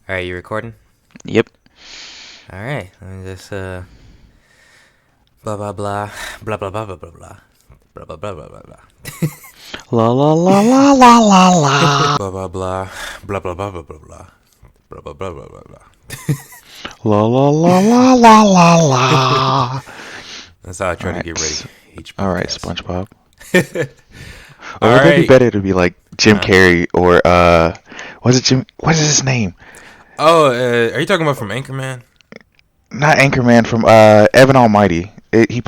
All right, you recording? Yep. All right, let me just blah blah blah blah blah blah blah blah blah blah blah blah blah blah blah La la la la la la la. blah blah blah blah blah blah blah blah blah blah blah blah blah blah blah. La la la la la la la. That's how I All try to get ready right. each All right, podcast. SpongeBob. Or All would that be right. better to be like Jim Huh? Carrey or was it Jim? What is his name? Oh, are you talking about from Anchorman? Not Anchorman from Evan Almighty. He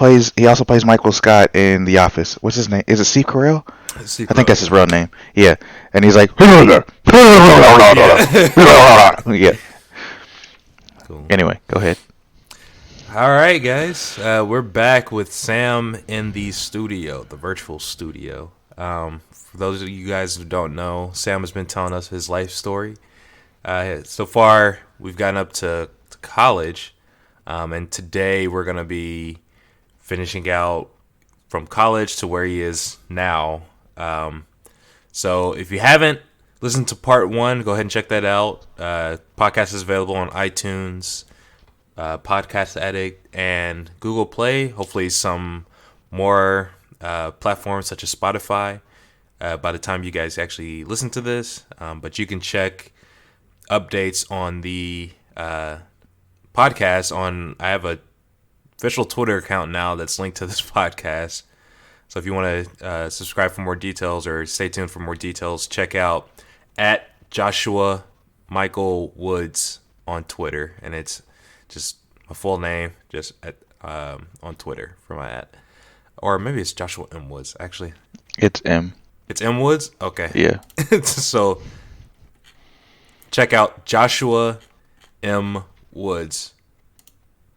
also plays Michael Scott in The Office. What's his name? Is it Steve Carell? Steve I think Carell, that's his yeah. real name. Yeah. And he's like Yeah. yeah. Cool. Anyway, go ahead. All right, guys. We're back with Sam in the studio, the virtual studio. For those of you guys who don't know, Sam has been telling us his life story. So far, we've gotten up to college, and today we're going to be finishing out from college to where he is now. So if you haven't listened to part one, go ahead and check that out. Podcast is available on iTunes, Podcast Addict, and Google Play. Hopefully, some more platforms such as Spotify by the time you guys actually listen to this. But you can check updates on the podcast on. I have a official Twitter account now that's linked to this podcast. So if you want to subscribe for more details or stay tuned for more details, check out at Joshua Michael Woods on Twitter, and it's just my full name, just at on Twitter for my at, or maybe it's Joshua M Woods. Actually, It's M. it's M Woods. Okay, Yeah. so check out Joshua M Woods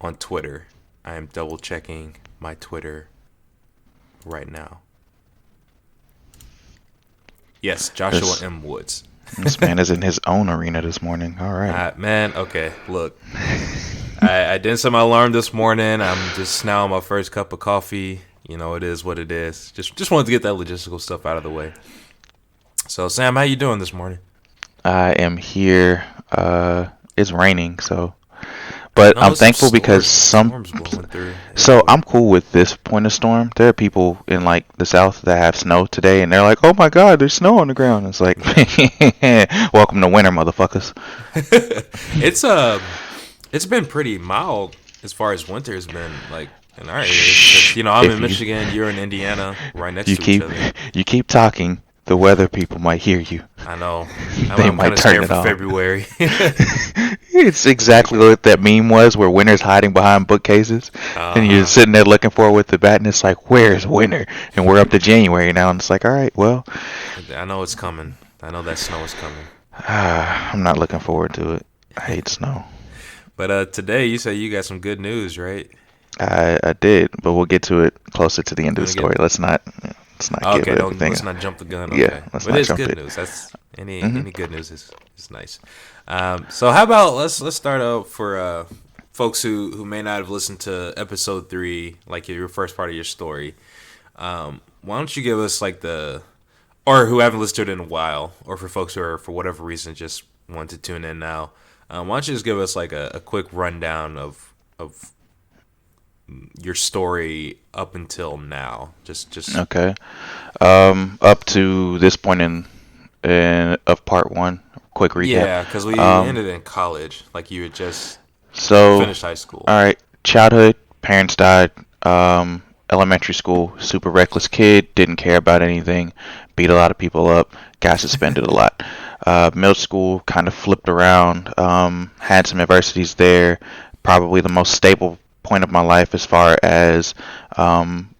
on Twitter. I am double checking my Twitter right now. Yes, Joshua This M Woods. this man is in his own arena this morning. All right. Man, okay, look. I didn't set my alarm this morning. I'm just now on my first cup of coffee. You know, it is what it is. Just wanted to get that logistical stuff out of the way. So, Sam, how you doing this morning? I am here. It's raining, but No, I'm there's some thankful because storms blowing through so everywhere. I'm cool with this point of storm. There are people in like the South that have snow today, and they're like, "Oh my God, there's snow on the ground." It's like, welcome to winter, motherfuckers. it's it's been pretty mild as far as winter's been like in our areas. 'Cause, Shh. I'm If in Michigan, you're in Indiana, right next you to each keep other. you keep talking, the weather people might hear you. I know. They I'm kind might of turn scared it for off. February. It's exactly what that meme was, where Winter's hiding behind bookcases, Uh and you're huh. sitting there looking for it with the bat, and it's like, where's Winter? And we're up to January now, and it's like, all right, well, I know it's coming. I know that snow is coming. I'm not looking forward to it. I hate snow. But today you say you got some good news, right? I did, but we'll get to it closer to the end You of the want to get? story. Let's not give Okay, don't everything. let's not jump the gun. Yeah, Okay, let's but not it's jump good it. news. That's Hmm. any good news is nice. So how about let's start out for folks who may not have listened to episode 3, like your first part of your story. Why don't you give us like the or who haven't listened to it in a while, or for folks who are for whatever reason just want to tune in now. Why don't you just give us like a quick rundown of your story up until now? Just Okay. Up to this point in of part one. Quick recap. Yeah, because we Um, ended in college. Like you had just so finished high school. all right, childhood, parents died. Elementary school, super reckless kid, didn't care about anything, beat a lot of people up, got suspended a lot. Middle school, kind of flipped around, had some adversities there. Probably the most stable point of my life as far as um,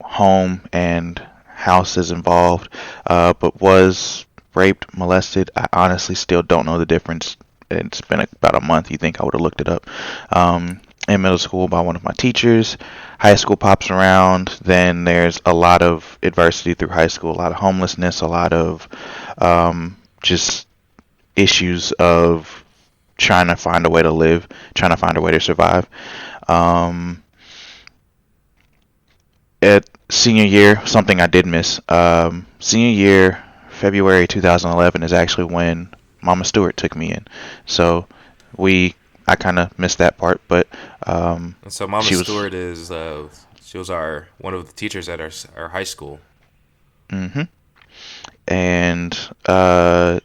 home and house is involved, but was raped, molested. I honestly still don't know the difference. It's been about a month. You think I would have looked it up. In middle school by one of my teachers. High school pops around. Then there's a lot of adversity through high school, a lot of homelessness, a lot of just issues of trying to find a way to live, trying to find a way to survive. Um, at senior year, something I did miss. Senior year, February 2011 is actually when Mama Stewart took me in. So I kind of missed that part, but And so Mama she was. Stewart is she was our one of the teachers at our high school. Hmm. And the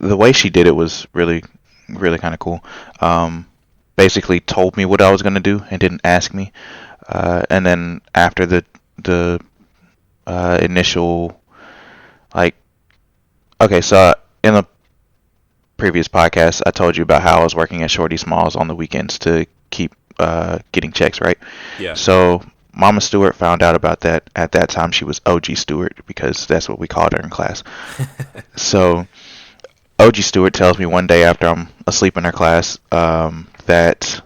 way she did it was really, really kind of cool. Um, Basically told me what I was gonna do and didn't ask me. And then after the initial, like, okay, so in the previous podcast, I told you about how I was working at Shorty Smalls on the weekends to keep getting checks, right? Yeah. So Mama Stewart found out about that. At that time, she was OG Stewart because that's what we called her in class. So OG Stewart tells me one day after I'm asleep in her class that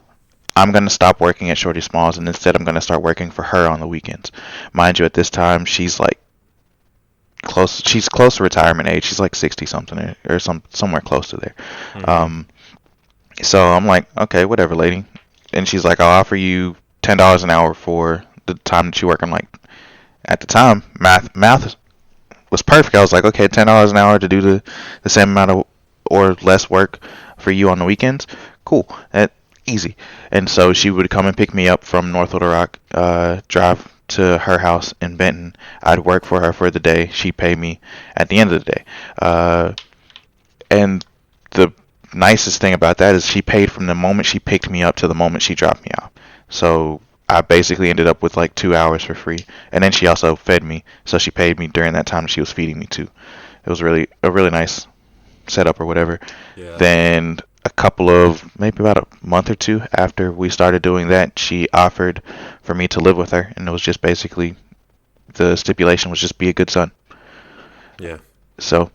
I'm going to stop working at Shorty Smalls and instead I'm going to start working for her on the weekends. Mind you, at this time, she's like she's close to retirement age. She's like 60 something or somewhere close to there. Hmm. Um, so I'm like, okay, whatever, lady. And she's like, I'll offer you $10 an hour for the time that you work. I'm like, at the time, math was perfect. I was like, okay, $10 an hour to do the same amount of or less work for you on the weekends. Cool, that easy. And so she would come and pick me up from North Little Rock, drive to her house in Benton. I'd work for her for the day. She'd pay me at the end of the day. And the nicest thing about that is she paid from the moment she picked me up to the moment she dropped me off. So I basically ended up with like 2 hours for free. And then she also fed me, so she paid me during that time she was feeding me too. It was really a really nice setup or whatever. Yeah. Then a couple of maybe about a month or two after we started doing that, she offered for me to live with her, and it was just basically the stipulation was just be a good son. Yeah. So,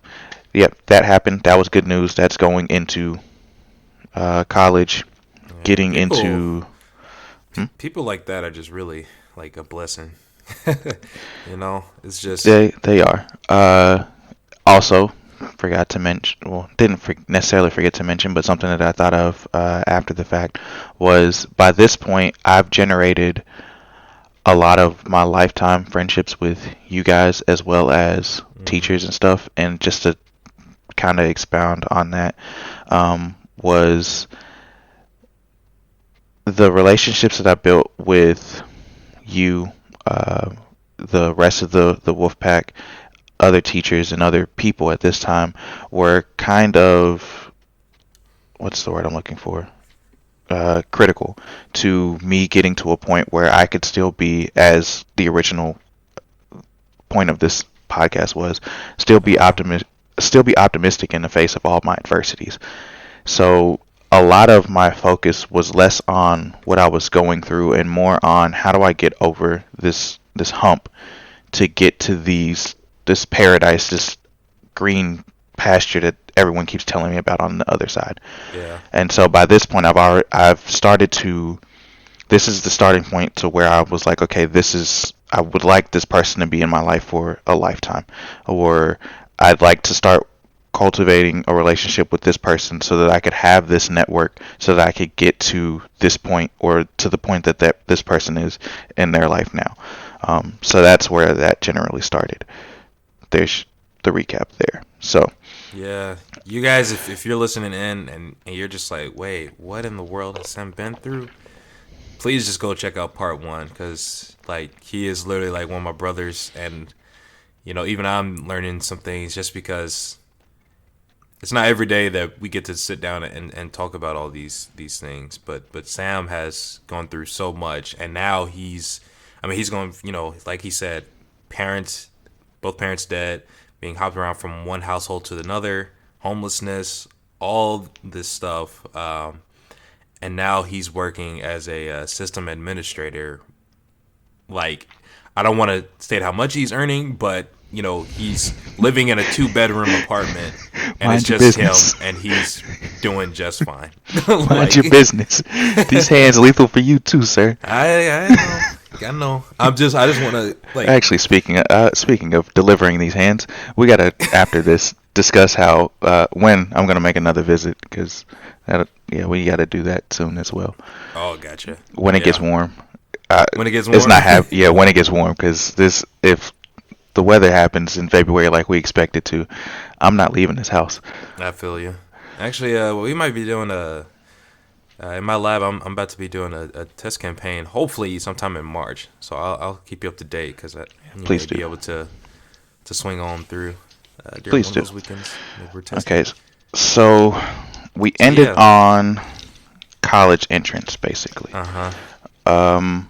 yeah, that happened. That was good news. That's going into college, Yeah. getting into. People like that are just really like a blessing. It's just They are. Also, forgot to mention. Well, didn't necessarily forget to mention, but something that I thought of after the fact was by this point I've generated a lot of my lifetime friendships with you guys as well as teachers and stuff. And just to kind of expound on that, was the relationships that I built with you, the rest of the Wolfpack, other teachers and other people at this time were kind of, what's the word I'm looking for? Critical to me getting to a point where I could still be, as the original point of this podcast was, still be optimistic in the face of all my adversities. So a lot of my focus was less on what I was going through and more on how do I get over this hump to get to this paradise, this green pasture that everyone keeps telling me about on the other side. yeah. And so by this point, I've started to. This is the starting point to where I was like, okay, I would like this person to be in my life for a lifetime, or I'd like to start cultivating a relationship with this person so that I could have this network, so that I could get to this point or to the point that this person is in their life now. So that's where that generally started. There's the recap there. So. Yeah, you guys, if you're listening in and you're just like, wait, what in the world has Sam been through? Please just go check out part 1 because like he is literally like one of my brothers, and even I'm learning some things just because it's not every day that we get to sit down and talk about all these things. But Sam has gone through so much, and now he's going, like he said, both parents dead, being hopped around from one household to another, homelessness, all this stuff. And now he's working as a system administrator. Like, I don't want to state how much he's earning, but he's living in a 2-bedroom apartment, and Mind it's your just business. him, and he's doing just fine. Mind your business. These hands lethal for you too, sir. I know. I just want to like. Actually, speaking of delivering these hands, we gotta after this discuss how when I'm gonna make another visit because we gotta do that soon as well. Oh, gotcha. When it gets warm. When it gets warm. It's not when it gets warm because if the weather happens in February like we expect it to, I'm not leaving this house. I feel you. Actually, we might be doing a in my lab. I'm about to be doing a test campaign. Hopefully, sometime in March. So I'll keep you up to date because you may Please be do. able to swing on through during Please one of do. those weekends. Maybe we're testing. Okay, so we So ended yeah. on college entrance, basically. Uh huh. Um,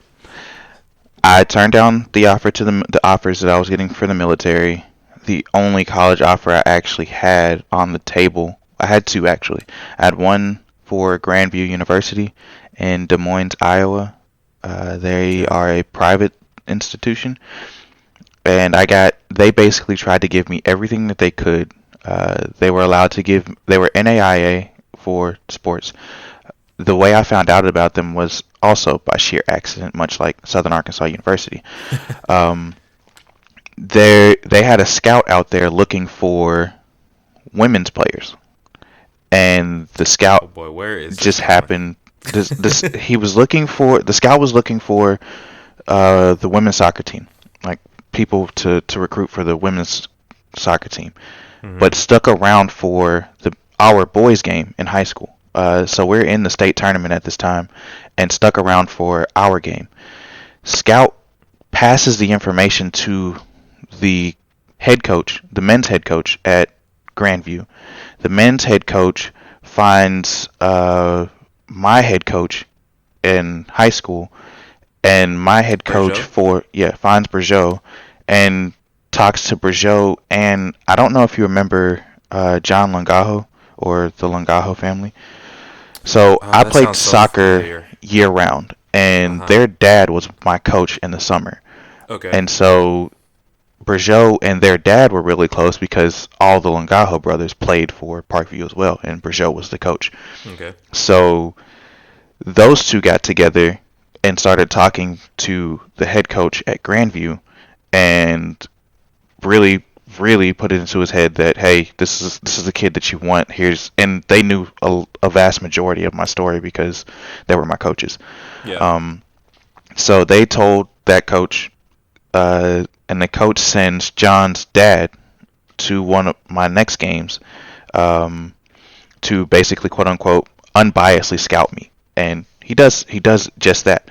I turned down the offer to the offers that I was getting for the military. The only college offer I actually had on the table, I had two actually. I had one for Grandview University in Des Moines, Iowa. They Okay. are a private institution, and they basically tried to give me everything that they could. They were NAIA for sports. The way I found out about them was also by sheer accident, much like Southern Arkansas University. Um, they had a scout out there looking for women's players, and the Oh scout boy, where is this just going? happened. This he was looking for the scout was looking for the women's soccer team, like people to recruit for the women's soccer team, Mm-hmm. but stuck around for the our boys game in high school. So we're in the state tournament at this time, and stuck around for our game. Scout passes the information to the head coach, the men's head coach at Grandview. The men's head coach finds my head coach in high school, and my head coach Bergeau. for finds Bergeau and talks to Bergeau. And I don't know if you remember John Longajo or the Longajo family. So I That played sounds so soccer familiar. year round, Uh and huh. their dad was my coach in the summer. Okay. And so Bergeau and their dad were really close because all the Longajo brothers played for Parkview as well, and Bergeau was the coach. Okay. So those two got together and started talking to the head coach at Grandview, and really really put it into his head that, hey, this is the kid that you want. Here's And they knew a vast majority of my story because they were my coaches. Yeah. um, so they told that coach, and the coach sends John's dad to one of my next games, um, to basically quote unquote unbiasedly scout me, and he does just that.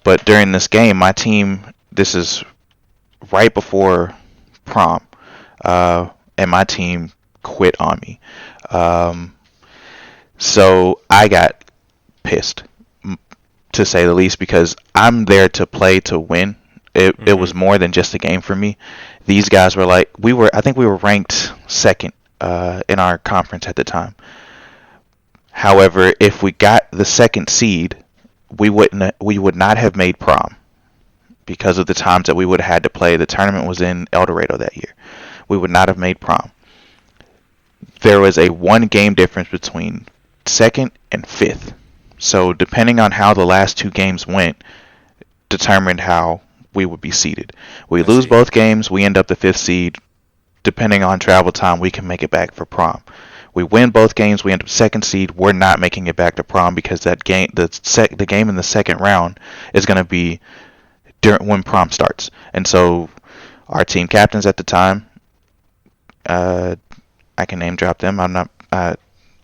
But during this game, my team, this is right before prom, and my team quit on me. Um, so I got pissed, to say the least, because I'm there to play to win. It Mm-hmm. was more than just a game for me. These guys were like, I think we were ranked second in our conference at the time. However, if we got the second seed, we would not have made prom because of the times that we would have had to play. The tournament was in El Dorado that year. We would not have made prom. There was a one game difference between second and fifth. So depending on how the last two games went, determined how we would be seeded. We I lose see. both games, we end up the fifth seed. Depending on travel time, we can make it back for prom. We win both games, we end up second seed. We're not making it back to prom because that game, the game in the second round, is going to be during when prom starts. And so our team captains at the time, uh, I can name drop them. I'm not.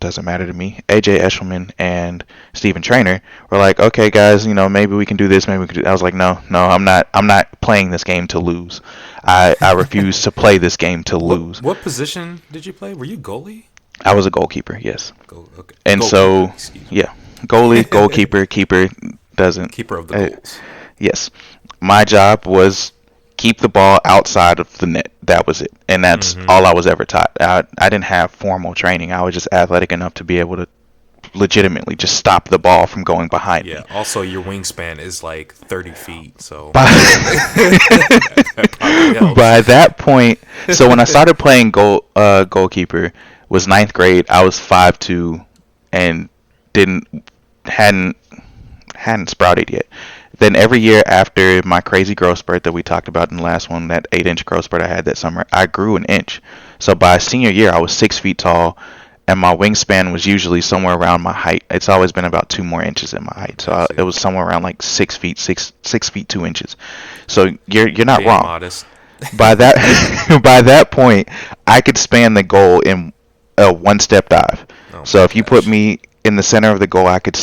Doesn't matter to me. AJ Eshelman and Steven Trainer were like, okay, guys, maybe we can do this. Maybe we can do. I was like, no, no, I'm not. I'm not playing this game to lose. I refuse to play this game to lose. What position did you play? Were you goalie? I was a goalkeeper, yes. Okay. And Goalkeeper. so, Excuse me. yeah, goalie, goalkeeper, keeper doesn't. Keeper of the Uh, goals. yes, my job was keep the ball outside of the net. That was it, and that's Mm-hmm. all I was ever taught. I didn't have formal training. I was just athletic enough to be able to legitimately just stop the ball from going behind Yeah. me. Also, your wingspan is like 30 feet, so By that probably helps. by that point, so when I started playing goalkeeper, was ninth grade. I was 5'2", and didn't hadn't hadn't sprouted yet. Then every year after my crazy growth spurt that we talked about in the last one, that 8-inch growth spurt I had that summer, I grew an inch. So by senior year, I was 6 feet tall, and my wingspan was usually somewhere around my height. It's always been about 2 more inches in my height, so I it see. was somewhere around like 6 feet, 6 feet 2 inches. So you're not Being wrong. modest. By that by that point, I could span the goal in a one-step dive. Oh Oh So my if you put gosh. me in the center of the goal, I could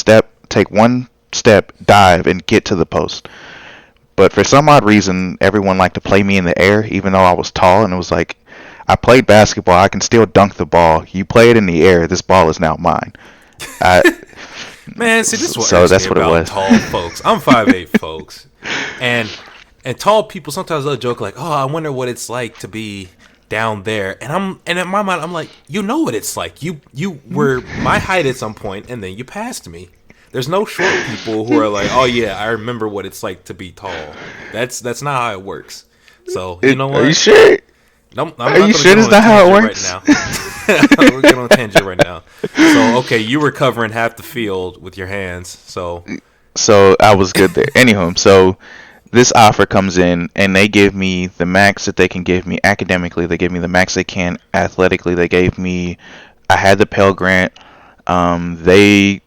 take one step, dive, and get to the post. But for some odd reason, everyone liked to play me in the air, even though I was tall, and it was like, I played basketball. I can still dunk the ball. You play it in the air. This ball is now mine. I, Man, see, this is what so irks me that's what it about was. tall folks. I'm 5'8", folks, and tall people sometimes they'll joke like, "Oh, I wonder what it's like to be down there." And in my mind, I'm like, you know what it's like. You were my height at some point, and then you passed me. There's no short people who are like, "Oh yeah, I remember what it's like to be tall." That's not how it works. So you know Are you what? sure? No, I'm Are not you gonna sure get that's on a not how it tangent right works? now. We're getting on a tangent right now. So okay, you were covering half the field with your hands. So So I was good there. Anywho, so this offer comes in, and they give me the max that they can give me academically. They give me the max they can athletically. I had the Pell Grant. They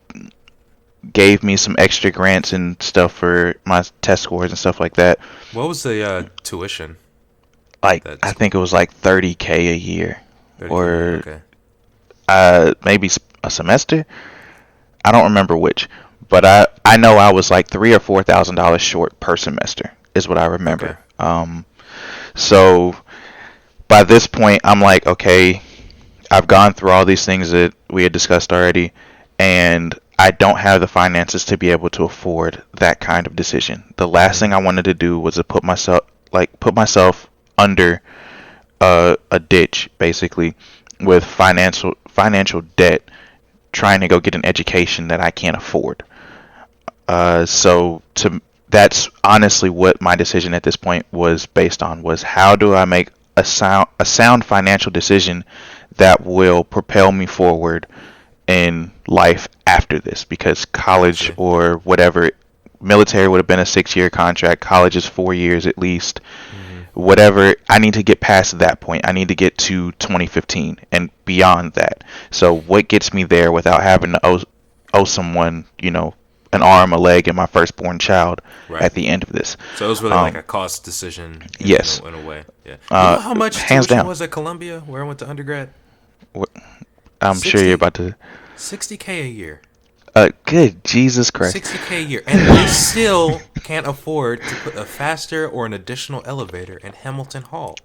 gave me some extra grants and stuff for my test scores and stuff like that. what was the tuition at Like that I school? think it was like 30K a year, 30K. or Okay. maybe a semester. I don't remember which, but I know I was like $3,000 or $4,000 short per semester is what I Okay. remember. So by this point, I'm like, okay, I've gone through all these things that we had discussed already, and I don't have the finances to be able to afford that kind of decision. The last thing Hmm. I wanted to do was to put myself under a ditch, basically, with financial debt, trying to go get an education that I can't afford. So to That's honestly what my decision at this point was based on, was how do I make a sound financial decision that will propel me forward in life after this, because I college see. or whatever, military would have been a 6 year contract, college is 4 years at least. Hmm. Whatever, I need to get past that point. I need to get to 2015 and beyond that. So what gets me there without having to owe someone, an arm, a leg, and my firstborn child Right. at the end of this? So it was really like Um, a cost decision yes, in a way. Yeah. You know how much hands tuition down. was at Columbia where I went to undergrad? Wh- I'm sure you're 60 about to. 60K a year. Good Jesus Christ. 60K a year, and they still can't afford to put a faster or an additional elevator in Hamilton Hall.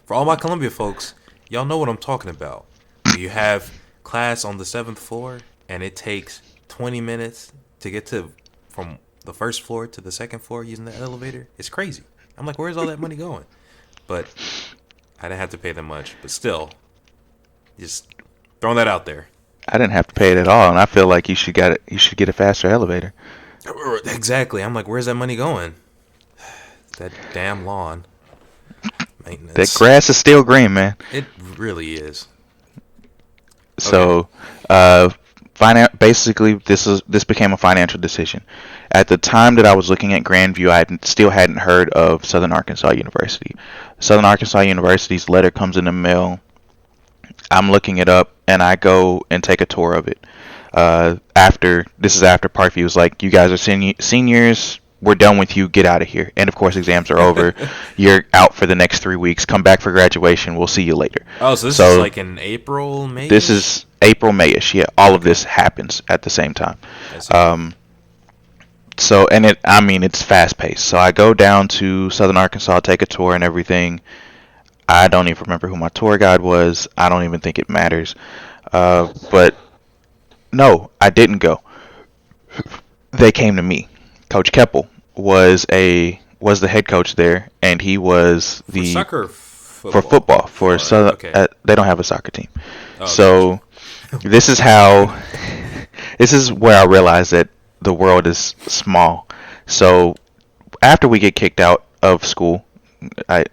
For all my Columbia folks, y'all know what I'm talking about. Where you have class on the 7th floor, and it takes 20 minutes to get to from the first floor to the second floor using the elevator. It's crazy. I'm like, where's all that money going? But I didn't have to pay that much. But still, just throwing that out there. I didn't have to pay it at all, and I feel like you should get a faster elevator. Exactly. I'm like, where's that money going? That damn lawn That maintenance. grass is still green, man. It really is. Okay. So, basically, this became a financial decision. At the time that I was looking at Grandview, still hadn't heard of Southern Arkansas University. Southern Arkansas University's letter comes in the mail. I'm looking it up, and I go and take a tour of it. After Parkview was like, "You guys are seniors. We're done with you. Get out of here." And of course, exams are over. You're out for the next 3 weeks. Come back for graduation. We'll see you later. Oh, so this is So like in April, this May-ish? is April, Mayish. Yeah, all of Okay. this happens at the same time. I see. Um, it's fast paced. So I go down to Southern Arkansas, take a tour and everything. I don't even remember who my tour guide was. I don't even think it matters. But no, I didn't go. They came to me. Coach Keppel was the head coach there, and he was For the soccer or for football? football for Southern. Okay. They don't have a soccer team. Oh, So gotcha. this is how this is where I realized that the world is small. So after we get kicked out of school, I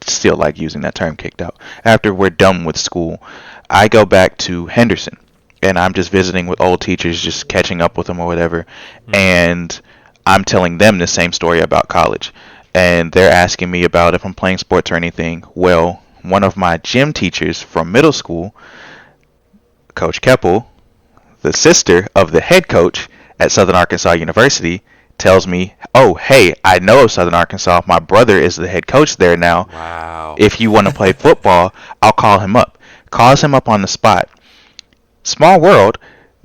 still like using that term, kicked out. After we're done with school, I go back to Henderson, and I'm just visiting with old teachers, just catching up with them or whatever, Hmm. and I'm telling them the same story about college, and they're asking me about if I'm playing sports or anything. Well, one of my gym teachers from middle school, Coach Keppel, the sister of the head coach at Southern Arkansas University, tells me, "Oh, hey, I know of Southern Arkansas. My brother is the head coach there now. Wow. If you want to play football, I'll call him up." Calls him up on the spot. Small world,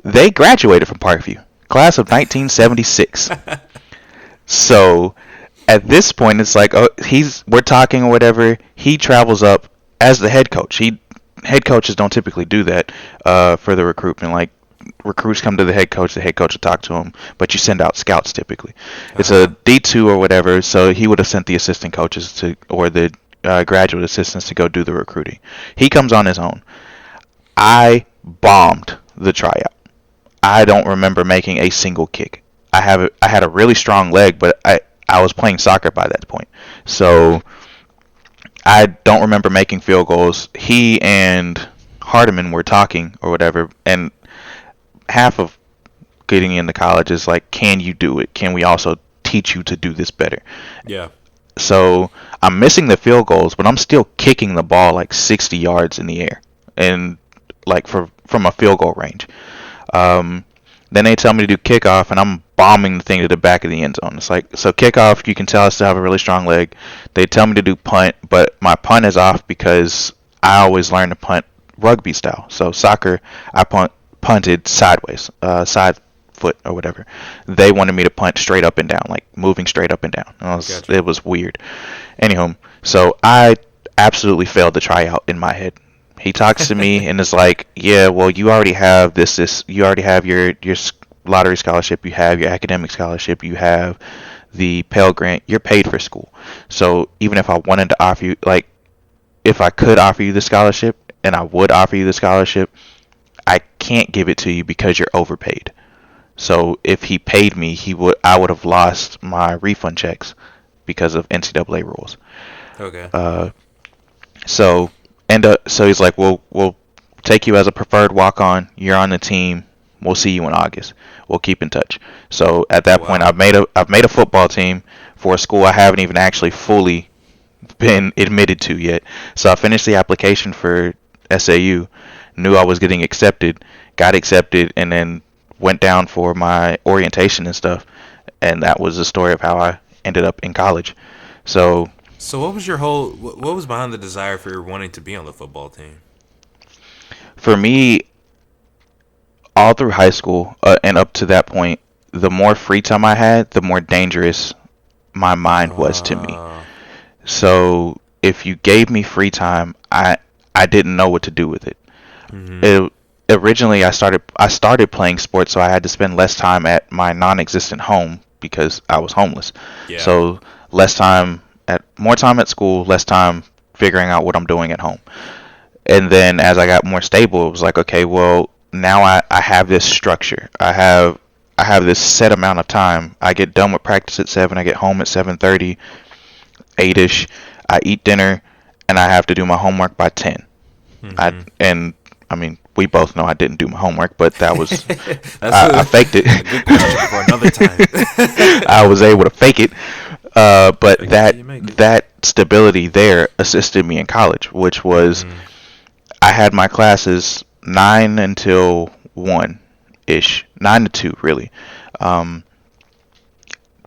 they graduated from Parkview, class of 1976. So at this point, it's like, oh, we're talking or whatever. He travels up as the head coach. Head coaches don't typically do that for the recruitment. Like, recruits come to the head coach will talk to him, but you send out scouts typically. It's a D2 or whatever, so he would have sent the assistant coaches to, or the graduate assistants to go do the recruiting. He comes on his own. I bombed the tryout. I don't remember making a single kick. I had a really strong leg, but I was playing soccer by that point. So I don't remember making field goals. He and Hardiman were talking or whatever, and half of getting into college is like, can you do it? Can we also teach you to do this better? Yeah. So I'm missing the field goals, but I'm still kicking the ball like 60 yards in the air, and like from a field goal range. Then they tell me to do kickoff, and I'm bombing the thing to the back of the end zone. It's like, so kickoff, you can tell I still have a really strong leg. They tell me to do punt, but my punt is off because I always learn to punt rugby style. So soccer, I punted sideways, side foot or whatever. They wanted me to punt straight up and down, like moving straight up and down. Gotcha. It was weird. Anyhow, so I absolutely failed the tryout in my head. He talks to me and is like, "Yeah, well, you already have this. You already have your lottery scholarship. You have your academic scholarship. You have the Pell Grant. You're paid for school. So even if I wanted to offer you, like, if I could offer you the scholarship, and I would offer you the scholarship, I can't give it to you because you're overpaid. So if he paid me, I would have lost my refund checks because of NCAA rules. Okay. So so he's like, we'll take you as a preferred walk-on. You're on the team. We'll see you in August. We'll keep in touch. So at that point, Wow. I've made a football team for a school I haven't even actually fully been admitted to yet. So I finished the application for SAU, knew I was getting accepted, got accepted, and then went down for my orientation and stuff. And that was the story of how I ended up in college. So So what was your whole? What was behind the desire for wanting to be on the football team? for me, all through high school and up to that point, the more free time I had, the more dangerous my mind was to me. Uh, So if you gave me free time, I didn't know what to do with it. hmm It originally I started playing sports, so I had to spend less time at my non-existent home because I was homeless. Yeah. So more time at school, less time figuring out what I'm doing at home. And then as I got more stable, it was like, okay, well, now I have this structure. I have this set amount of time. I get done with practice at 7, I get home at 7:30, 8ish. I eat dinner, and I have to do my homework by 10. hmm And I mean, we both know I didn't do my homework, but that was That's I faked it. a good question for another time. I was able to fake it. But Fake it till you make it. that stability there assisted me in college, which was hmm I had my classes 9 until 1 ish, 9 to 2 really. Um,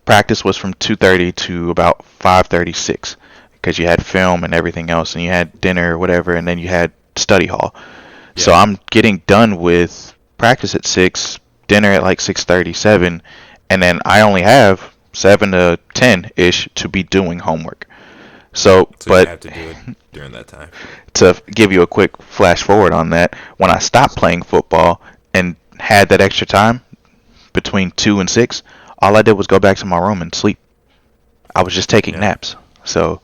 Practice was from 2:30 to about 5:36 because you had film and everything else, and you had dinner or whatever, and then you had study hall. So Yeah. I'm getting done with practice at 6, dinner at like 6:37, and then I only have 7 to 10 ish to be doing homework. So, So you but have to do it during that time. to give you a quick flash forward on that, when I stopped playing football and had that extra time between 2 and 6, all I did was go back to my room and sleep. I was just taking Yeah. naps. So,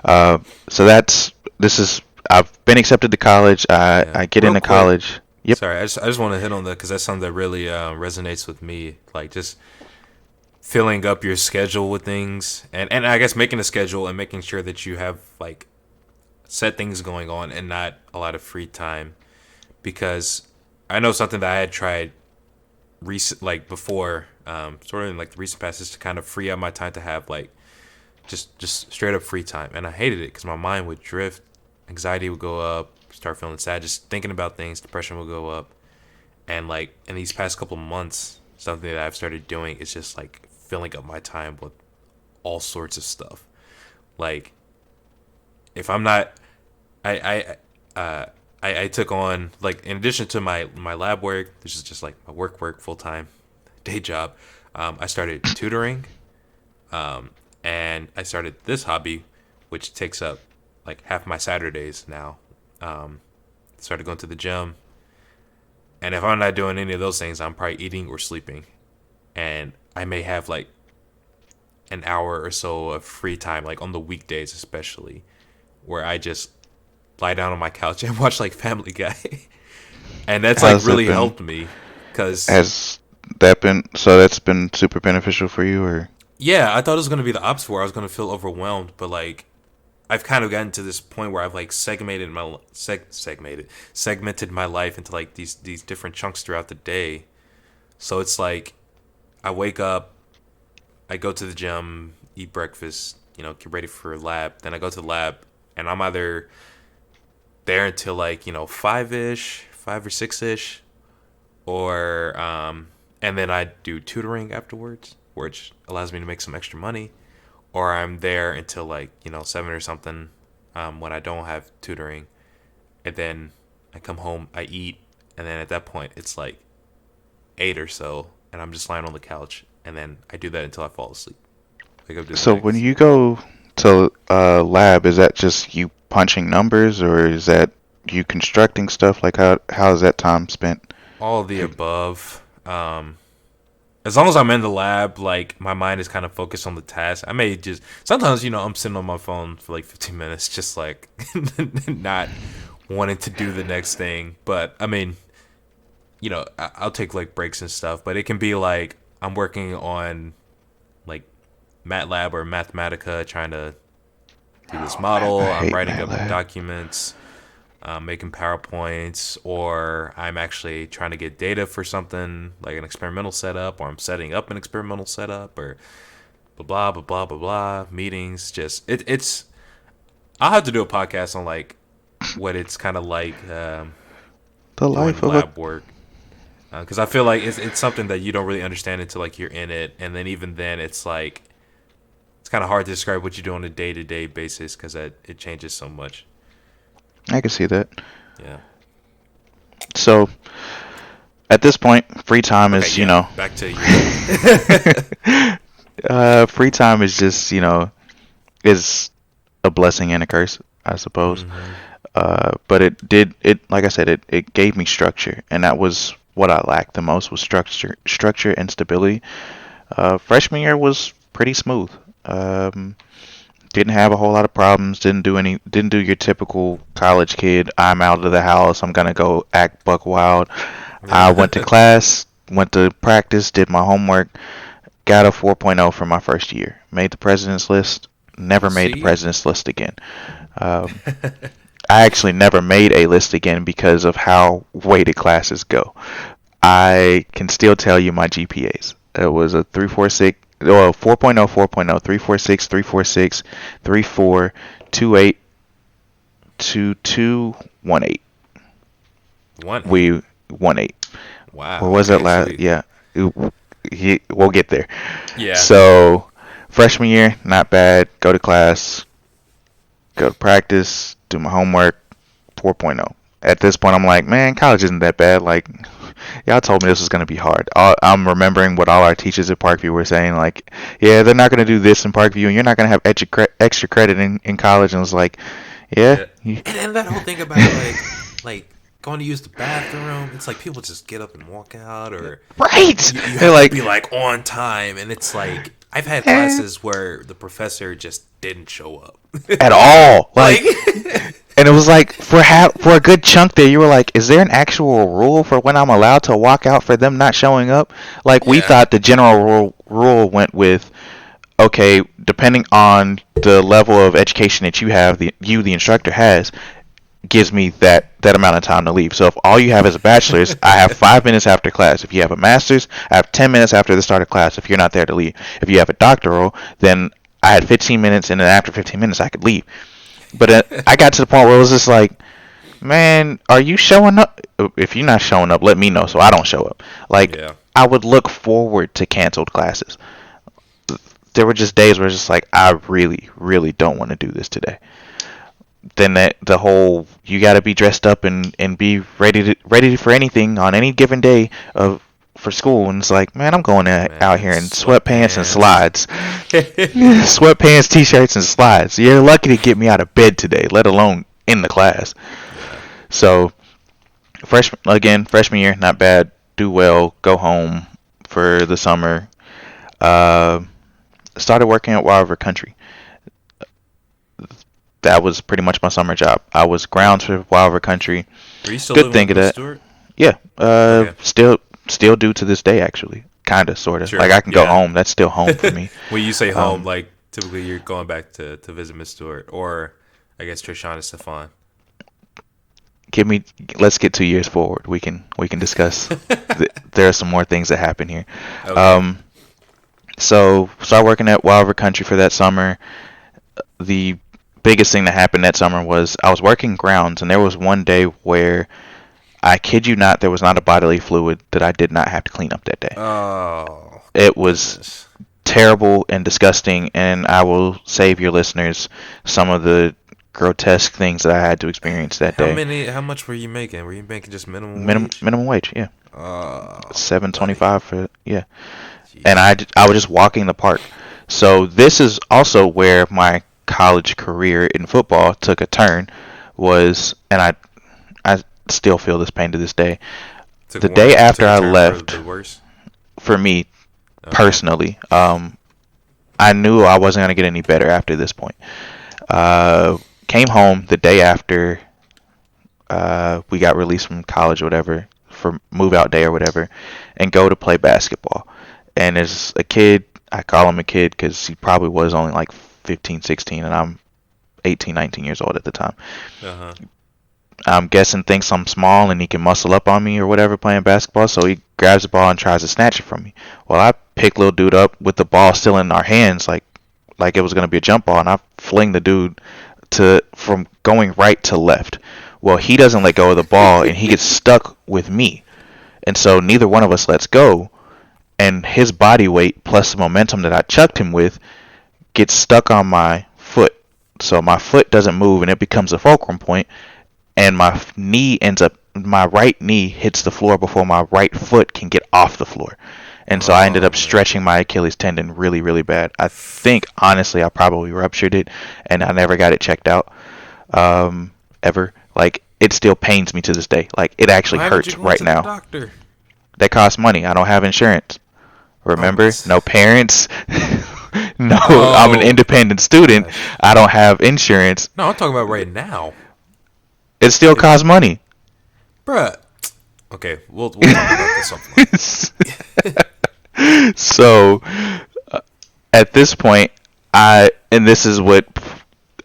uh, so this is I've been accepted to college. Yeah. I get Real into quick. college. Yep. Sorry, I just want to hit on that because that's something that really resonates with me. Like just filling up your schedule with things, and I guess making a schedule and making sure that you have like set things going on and not a lot of free time. Because I know something that I had tried recent, like before, sort of in like the recent past, is to kind of free up my time to have like just straight up free time, and I hated it because my mind would drift, anxiety would go up, start feeling sad, just thinking about things, depression would go up, and like in these past couple months, something that I've started doing is just like filling up my time with all sorts of stuff. Like if I'm not, I I took on, like, in addition to my lab work, this is just like my work full time day job. I started tutoring, and I started this hobby, which takes up like half my Saturdays now. Started going to the gym, and if I'm not doing any of those things, I'm probably eating or sleeping, and I may have like an hour or so of free time, like on the weekdays especially, where I just lie down on my couch and watch like Family Guy, and that's like How's that really been? helped me, cause Has that been so? That's been super beneficial for you, or yeah, I thought it was gonna be the opposite where I was gonna feel overwhelmed, but like I've kind of gotten to this point where I've like segmented my life into like these different chunks throughout the day. So it's like I wake up, I go to the gym, eat breakfast, get ready for lab. Then I go to the lab, and I'm either there until like 5ish, 5 or 6ish, or and then I do tutoring afterwards, which allows me to make some extra money, or I'm there until like 7 or something, when I don't have tutoring, and then I come home, I eat, and then at that point it's like 8 or so, and I'm just lying on the couch, and then I do that until I fall asleep. Wake up, do the so when next. you go to lab, is that just you punching numbers, or is that you constructing stuff? Like how is that time spent? All of the above. As long as I'm in the lab, like my mind is kind of focused on the task. I may just sometimes, I'm sitting on my phone for like 15 minutes, just like not wanting to do the next thing. But I mean, I'll take like breaks and stuff. But it can be like I'm working on like MATLAB or Mathematica, trying to do this I model. I'm hate writing up MATLAB. documents, making PowerPoints, or I'm actually trying to get data for something like an experimental setup, or I'm setting up an experimental setup, or blah blah blah blah blah blah. Meetings, just it's. I'll have to do a podcast on like what it's kind of like, The doing life of a lab work, because I feel like it's something that you don't really understand until like you're in it, and then even then it's like it's kind of hard to describe what you do on a day to day basis because it changes so much. I can see that. Yeah. So at this point, free time Okay. is, Yeah. Back to you. free time is just, is a blessing and a curse, I suppose. Hmm. But it like I said, it gave me structure, and that was what I lacked the most was structure and stability. Freshman year was pretty smooth. Um, didn't have a whole lot of problems. Didn't do your typical college kid. I'm out of the house. I'm gonna go act buck wild. I went to class, went to practice, did my homework, got a 4.0 for my first year. Made the president's list. Never made the See? president's list again. Um, I actually never made a list again because of how weighted classes go. I can still tell you my GPAs. It was a 346, well, 4.0, 4.0, 346, 346, 34, 28, 22, 18. One eight. We 18. Wow. Or was that Okay. So last? Yeah, we'll get there. yeah. So freshman year, not bad. Go to class, go to practice, do my homework, 4.0. At this point, I'm like, man, college isn't that bad. Like, y'all told me this was going to be hard. I'm remembering what all our teachers at Parkview were saying. Like, yeah, they're not going to do this in Parkview, and you're not going to have extra credit in college. And I was like, yeah. Yeah. And that whole thing about like going to use the bathroom, it's like people just get up and walk out, or Right. you They're have to like, be like on time, and it's like I've had eh, classes where the professor just didn't show up. at all. Like, Like, and it was like for a good chunk there, you were like, is there an actual rule for when I'm allowed to walk out for them not showing up? Like we yeah. thought the general rule went with, okay, depending on the level of education that you have, the instructor has, gives me that amount of time to leave. So if all you have is a bachelor's, I have 5 minutes after class. If you have a master's, I have 10 minutes after the start of class. If you're not there to leave, if you have a doctoral, then I had 15 minutes, and then after 15 minutes, I could leave. But I got to the point where it was just like, man, are you showing up? If you're not showing up, let me know so I don't show up. Like, Yeah. I would look forward to canceled classes. There were just days where it's just like, I really, really don't want to do this today. then that the whole you got to be dressed up and be ready for anything on any given day of for school, and it's like, man, I'm going out Man, here in sweatpants and sweatpants. slides, sweatpants, t-shirts, and slides. You're lucky to get me out of bed today, let alone in the class. Yeah. So freshman year, not bad. Do well, go home for the summer. Uh, Started working at Wild River Country. That was pretty much my summer job. I was grounds for Wild River Country. Are you still Good living thing with of Miss that. Stewart? Yeah. Okay. Still do to this day actually. Kinda, sorta. Sure. Like I can go Yeah. home. That's still home for me. When you say home, Um, like typically you're going back to visit Miss Stewart, or I guess Trishawn and Stefan. give me. Let's get 2 years forward. We can discuss. There are some more things that happen here. Okay. Um, so started working at Wild River Country for that summer. The biggest thing that happened that summer was I was working grounds, and there was one day where I kid you not, there was not a bodily fluid that I did not have to clean up that day. Oh It was goodness. terrible and disgusting, and I will save your listeners some of the grotesque things that I had to experience that How day. many? How much were you making? Were you making just minimum Minimum wage? minimum wage, yeah, Oh, buddy. 7.25 for yeah. And Jeez. I was just walking the park. So this is also where my college career in football took a turn. And I still feel this pain to this day. Took The one. day after Took a I turn for left, the worse. for me Okay. personally, I knew I wasn't gonna get any better after this point. Uh, Came home the day after we got released from college or whatever for move out day or whatever, and go to play basketball. And there's a kid, I call him a kid because he probably was only like 15, 16, and I'm 18, 19 years old at the time. Uh huh. I'm guessing thinks I'm small and he can muscle up on me or whatever playing basketball, so he grabs the ball and tries to snatch it from me. Well, I pick little dude up with the ball still in our hands, like it was gonna be a jump ball, and I fling the dude to from going right to left. Well, he doesn't let go of the ball and he gets stuck with me, and so neither one of us lets go, and his body weight plus the momentum that I chucked him with gets stuck on my foot. So my foot doesn't move and it becomes a fulcrum point, and my right knee hits the floor before my right foot can get off the floor. And so I ended Oh up man. stretching my Achilles tendon really, really bad. I think honestly I probably ruptured it, and I never got it checked out ever. Like it still pains me to this day. Like it actually Why haven't you hurts gone right to the now. doctor? That costs money. I don't have insurance. Oh. Remember? No parents. No, I'm an Oh independent student. gosh. I don't have insurance. No, I'm talking about right now. It still It, costs money. bruh. Okay, we'll talk about this offline. So at this point, and this is what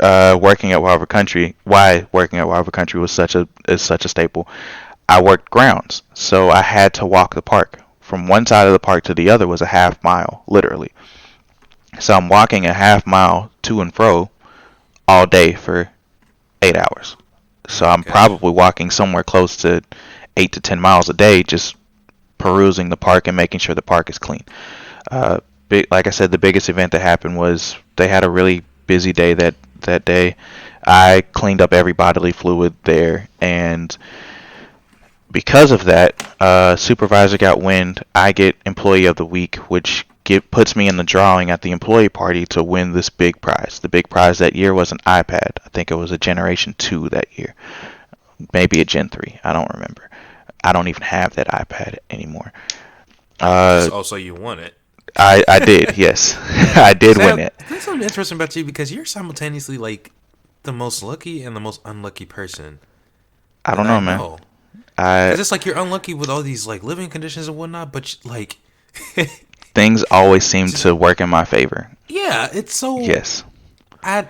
working at Wild River Country, why working at Wild River Country was such a staple. I worked grounds, so I had to walk the park. From one side of the park to the other was a half mile, literally. So I'm walking a half mile to and fro all day for 8 hours. So Oh I'm gosh. probably walking somewhere close to 8 to 10 miles a day, just perusing the park and making sure the park is clean. Uh, like I said, the biggest event that happened was they had a really busy day that day. I cleaned up every bodily fluid there, and because of that, supervisor got wind. I get employee of the week, which puts me in the drawing at the employee party to win this big prize. The big prize that year was an iPad. I think it was a Generation 2 that year, maybe a Gen 3. I don't remember. I don't even have that iPad anymore. Uh, So you won it. I did, yes, I did win Sam, it. that's something interesting about you because you're simultaneously like the most lucky and the most unlucky person I that don't I know, man. know. I Because it's like you're unlucky with all these like living conditions and whatnot, but like, Things always seem just to work in my favor. yeah, it's so Yes. I.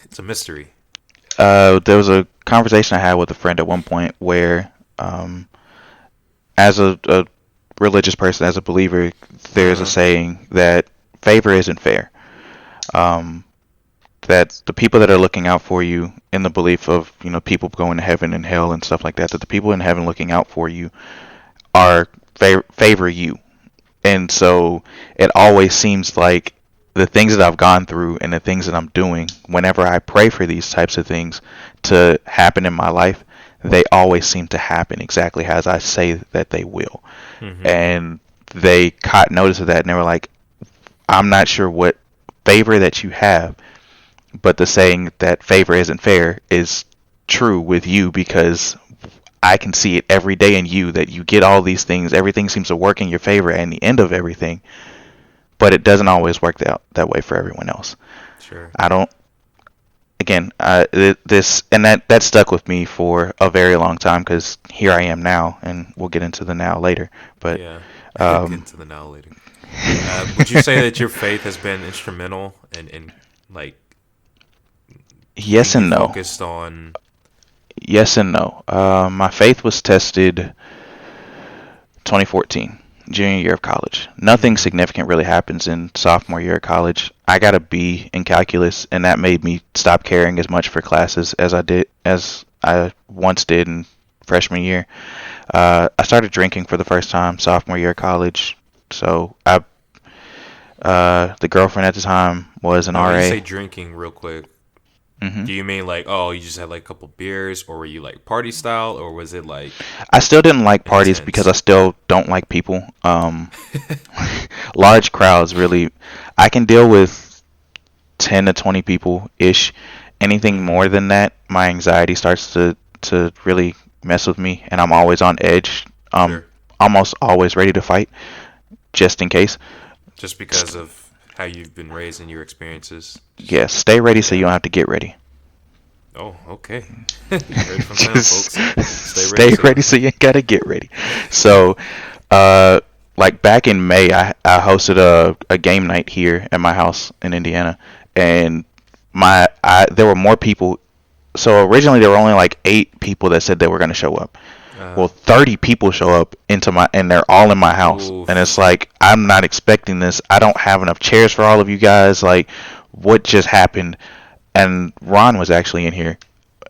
It's a mystery. There was a conversation I had with a friend at one point where, um, as a religious person, as a believer, Uh there's a huh. saying that favor isn't fair. Um, that the people that are looking out for you in the belief of, people going to heaven and hell and stuff like that, that the people in heaven looking out for you are favor you. And so it always seems like the things that I've gone through and the things that I'm doing, whenever I pray for these types of things to happen in my life, they always seem to happen exactly as I say that they will. Mm-hmm. And they caught notice of that, and they were like, I'm not sure what favor that you have, but the saying that favor isn't fair is true with you, because I can see it every day in you that you get all these things. Everything seems to work in your favor and the end of everything, but it doesn't always work that way for everyone else. Sure. I don't. Again, this and that stuck with me for a very long time, because here I am now, and we'll get into the now later. But yeah, get into the now later. Would you say that your faith has been instrumental in like yes and no. Focused on Yes and no. My faith was tested 2014, junior year of college. Nothing significant really happens in sophomore year of college. I got a B in calculus, and that made me stop caring as much for classes as I once did in freshman year. I started drinking for the first time sophomore year of college. So the girlfriend at the time was an RA. When you say drinking, real quick, Mm-hmm. do you mean like, oh, you just had like a couple beers, or were you like party style, or was it like I still didn't like parties intense? because I still don't like people. Large crowds really. I can deal with 10 to 20 people ish. Anything more than that, my anxiety starts to really mess with me, and I'm always on edge. Sure. Almost always ready to fight, just in case. Just because of how you've been raised and your experiences? Yeah, stay ready so you don't have to get ready. Oh, okay. You heard it from them, Just folks. stay ready so you ain't gotta get ready. So, like back in May, I hosted a game night here at my house in Indiana, and there were more people. So originally there were only like 8 people that said they were gonna show up. Well, 30 people show up and they're all in my house, Oof. and it's like, I'm not expecting this. I don't have enough chairs for all of you guys. Like, what just happened? And Ron was actually in here,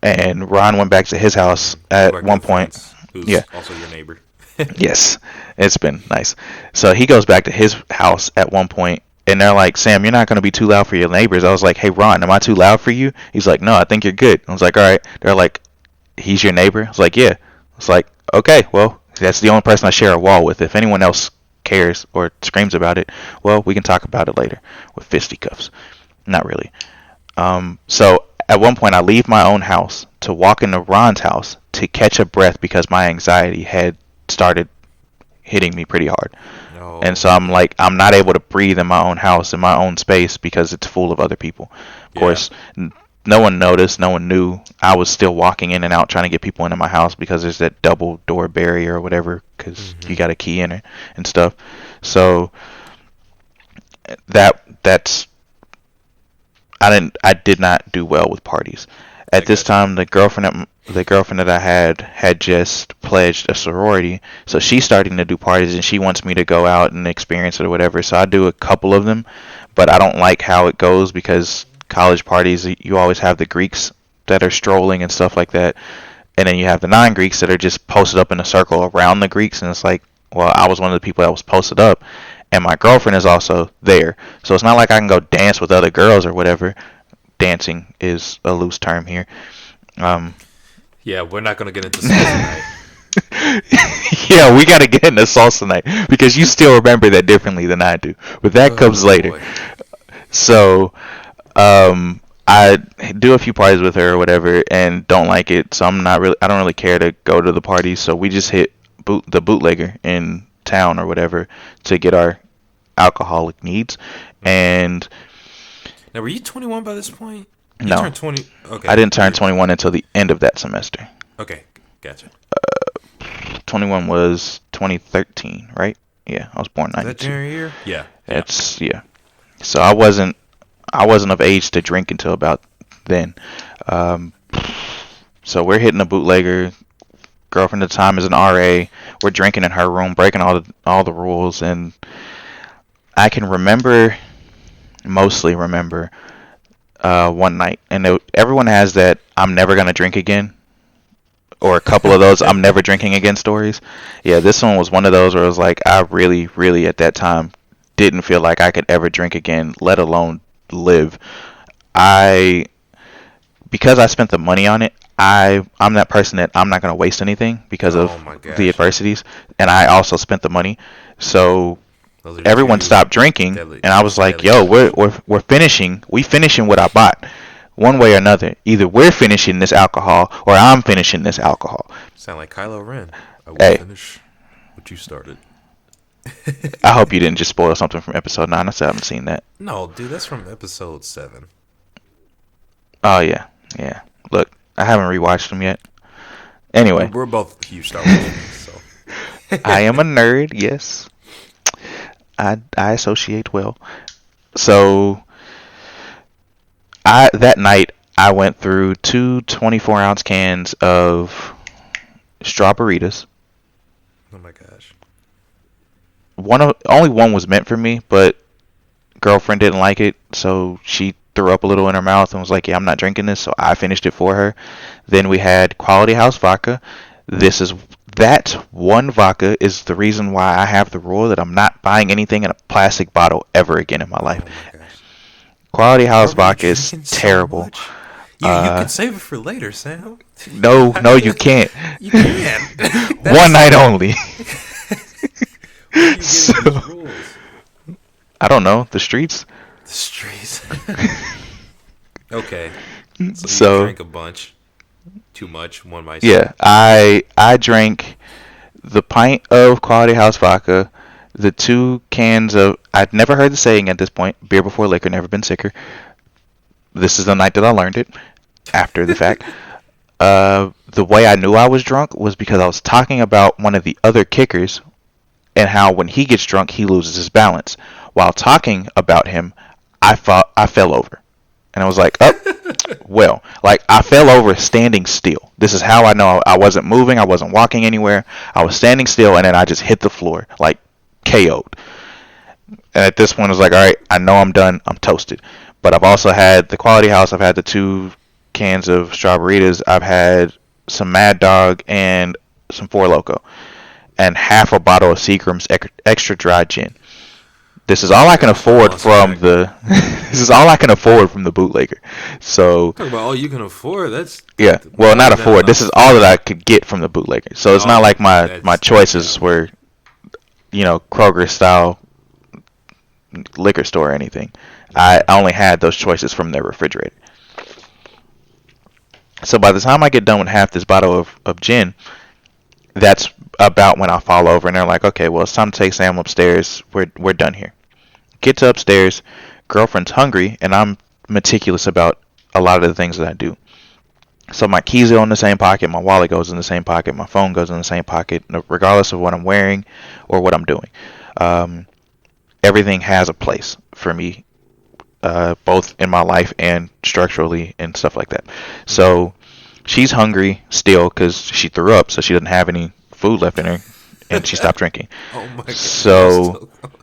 and Ron went back to his house at Like one good point. friends, who's Yeah. also your neighbor. Yes, it's been nice. So he goes back to his house at one point, and they're like, Sam, you're not going to be too loud for your neighbors. I was like, hey, Ron, am I too loud for you? He's like, no, I think you're good. I was like, all right. They're like, he's your neighbor? I was like, yeah. It's like, okay, well, that's the only person I share a wall with. If anyone else cares or screams about it, well, we can talk about it later with fisticuffs. Not really. So at one point, I leave my own house to walk into Ron's house to catch a breath because my anxiety had started hitting me pretty hard. No. And so I'm like, I'm not able to breathe in my own house, in my own space, because it's full of other people. Of course, no one noticed, no one knew. I was still walking in and out trying to get people into my house because there's that double door barrier or whatever, because you got a key in it and stuff. So that's I did not do well with parties. At this time, the girlfriend that I had just pledged a sorority, so she's starting to do parties, and she wants me to go out and experience it or whatever. So I do a couple of them, but I don't like how it goes because college parties, you always have the Greeks that are strolling and stuff like that, and then you have the non-Greeks that are just posted up in a circle around the Greeks, and it's like, well, I was one of the people that was posted up, and my girlfriend is also there, so it's not like I can go dance with other girls or whatever. Dancing is a loose term here. Yeah, we're not going to get into salsa tonight. Yeah, we got to get into salsa night because you still remember that differently than I do, but that comes later. Boy. So I do a few parties with her or whatever and don't like it, so I don't really care to go to the parties, so we just hit the bootlegger in town or whatever to get our alcoholic needs. And now, were you 21 by this point? You no, turned 20. Okay. I didn't turn 21 until the end of that semester. Okay, gotcha. 21 was 2013, right? Yeah, I was born Is that 92. junior year? Yeah. It's yeah. So I wasn't of age to drink until about then. So we're hitting a bootlegger. Girlfriend at the time is an RA. We're drinking in her room, breaking all the rules, and I can mostly remember one night, and everyone has that I'm never gonna drink again, or a couple of those I'm never drinking again stories. Yeah, this one was one of those where it was like I really, really at that time didn't feel like I could ever drink again, let alone live. I Because I spent the money on it, I'm that person that I'm not gonna waste anything because of Oh my the gosh. adversities, and I also spent the money. So Those are everyone two stopped drinking, deadly, and I was like, deadly "Yo, combos. we're finishing. We finishing what I bought, one way or another. Either we're finishing this alcohol, or I'm finishing this alcohol." Sound like Kylo Ren. I will Hey, finish what you started. I hope you didn't just spoil something from episode 9. I still haven't seen that. No, dude, that's from episode 7. Oh yeah, yeah. Look, I haven't rewatched them yet. Anyway, We're both huge Star Wars fans, so. I am a nerd. Yes, I associate well. So I that night I went through two 24-ounce cans of strawberries. Oh my gosh. Only one was meant for me, but girlfriend didn't like it, so she threw up a little in her mouth and was like, "Yeah, I'm not drinking this," so I finished it for her. Then we had Quality House vodka. This is That one vodka is the reason why I have the rule that I'm not buying anything in a plastic bottle ever again in my life. Oh my gosh. Quality Why House were you vodka is drinking so terrible. much? You Uh, could save it for later, Sam. no, you can't. You can. One night only. Where are you So, getting these rules? I don't know, the streets. The streets. Okay. So you So, drink a bunch. Too much, one might say. yeah, I drank the pint of Quality House vodka, the 2 cans of, I'd never heard the saying at this point, beer before liquor, never been sicker. This is the night that I learned it, after the fact. The way I knew I was drunk was because I was talking about one of the other kickers and how when he gets drunk he loses his balance. While talking about him, I fell over. And I was like, "Oh, well." Like, I fell over standing still. This is how I know I wasn't moving, I wasn't walking anywhere. I was standing still, and then I just hit the floor, like, KO'd. And at this point, I was like, all right, I know I'm done. I'm toasted. But I've also had the Quality House. I've had the 2 cans of Strawberritas. I've had some Mad Dog and some Four Loko. And half a bottle of Seagram's extra dry gin. This is all I can Gosh, afford monster from truck. the. This is all I can afford from the bootlegger. So Talk about all you can afford. That's yeah, well, more not than afford. This enough. is all that I could get from the bootlegger. So it's not Oh, like my choices yeah. were, Kroger style liquor store or anything. I only had those choices from their refrigerator. So by the time I get done with half this bottle of gin, that's about when I fall over, and they're like, "Okay, well, it's time to take Sam upstairs. We're done here." Get to upstairs, girlfriend's hungry, and I'm meticulous about a lot of the things that I do. So my keys are in the same pocket, my wallet goes in the same pocket, my phone goes in the same pocket, regardless of what I'm wearing or what I'm doing. Um, Everything has a place for me, both in my life and structurally and stuff like that. Mhm. So she's hungry still because she threw up, so she doesn't have any food left in her, and she stopped drinking. Oh my god. You're So still going.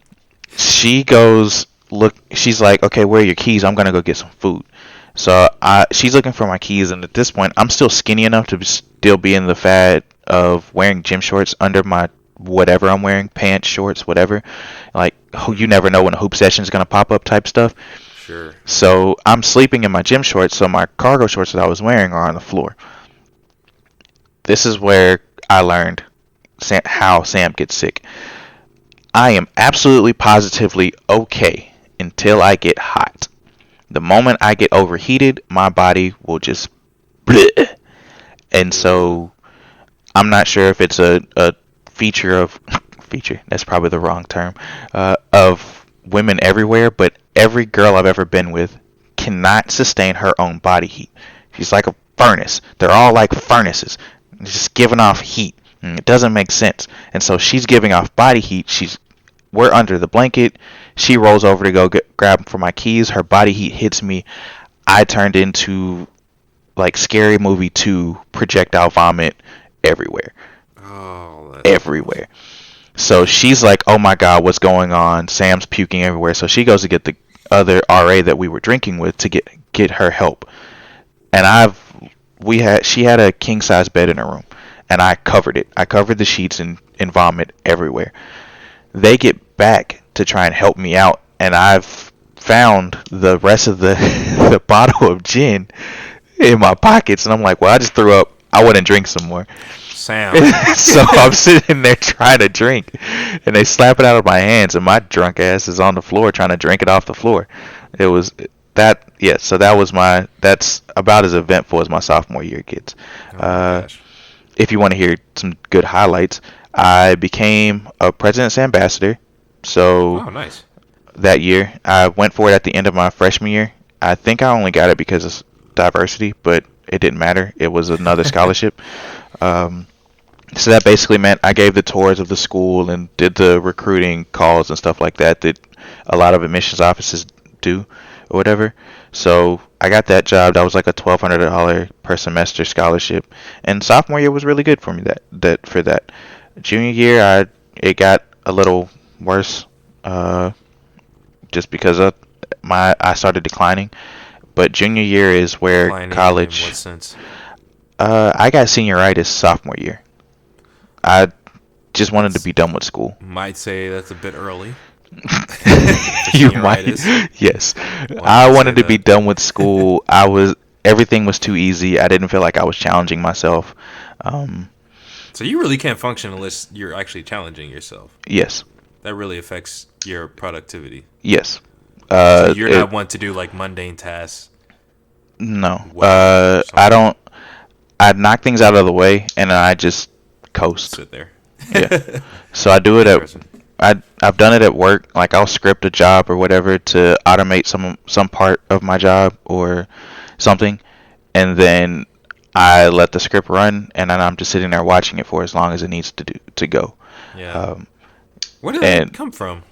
she goes look. She's like, "Okay, where are your keys? I'm gonna go get some food." So she's looking for my keys, and at this point, I'm still skinny enough to still be in the fad of wearing gym shorts under my whatever I'm wearing, pants, shorts, whatever. Like, you Mhm. never know when a hoop session is gonna pop up type stuff. Sure. So I'm sleeping in my gym shorts, so my cargo shorts that I was wearing are on the floor. This is where I learned how Sam gets sick. I am absolutely positively okay until I get hot. The moment I get overheated, my body will just bleh. And Ugh. so I'm not sure if it's a feature of feature, that's probably the wrong term, of women everywhere, but every girl I've ever been with cannot sustain her own body heat. She's like a furnace. They're all like furnaces, just giving off heat. And it doesn't make sense. And so she's giving off body heat. We're under the blanket. She rolls over to go grab for my keys. Her body heat hits me. I turned into like Scary Movie 2 projectile vomit everywhere. Oh, that's gross. Everywhere. So she's like, "Oh my God, what's going on? Sam's puking everywhere." So she goes to get the other RA that we were drinking with to get her help. And she had a king size bed in her room, and I covered it. I covered the sheets and vomit everywhere. They get back to try and help me out, and I've found the rest of the the bottle of gin in my pockets, and I'm like, well, I just threw up. I want to drink some more. Sam. So I'm sitting there trying to drink, and they slap it out of my hands, and my drunk ass is on the floor trying to drink it off the floor. It was that, yeah. So that's about as eventful as my sophomore year gets. Oh my gosh. If you want to hear some good highlights, I became a president's ambassador. So Oh, nice. that year, I went for it at the end of my freshman year. I think I only got it because of diversity, but it didn't matter. It was another scholarship. So that basically meant I gave the tours of the school and did the recruiting calls and stuff like that that a lot of admissions offices do or whatever. So I got that job. That was like a $1,200 per semester scholarship, and sophomore year was really good for me. That for that. Junior year, it got a little worse, just because of I started declining. But junior year is where Declining in college. what sense? I got senioritis sophomore year. I just wanted to be done with school. Might say that's a bit early. You might, Senioritis. yes. One I might wanted say to be that. done with school. Everything was too easy. I didn't feel like I was challenging myself. Um, So you really can't function unless you're actually challenging yourself. yes, That really affects your productivity. yes. So you're It- not one to do like mundane tasks. no. Well, I don't. I knock things out of the way and then I just coast. Sit there. Yeah. So I do it at. Person. I've done it at work. Like I'll script a job or whatever to automate some part of my job or something, and then I let the script run, and then I'm just sitting there watching it for as long as it needs to go. Yeah. Um, Where did and that come from?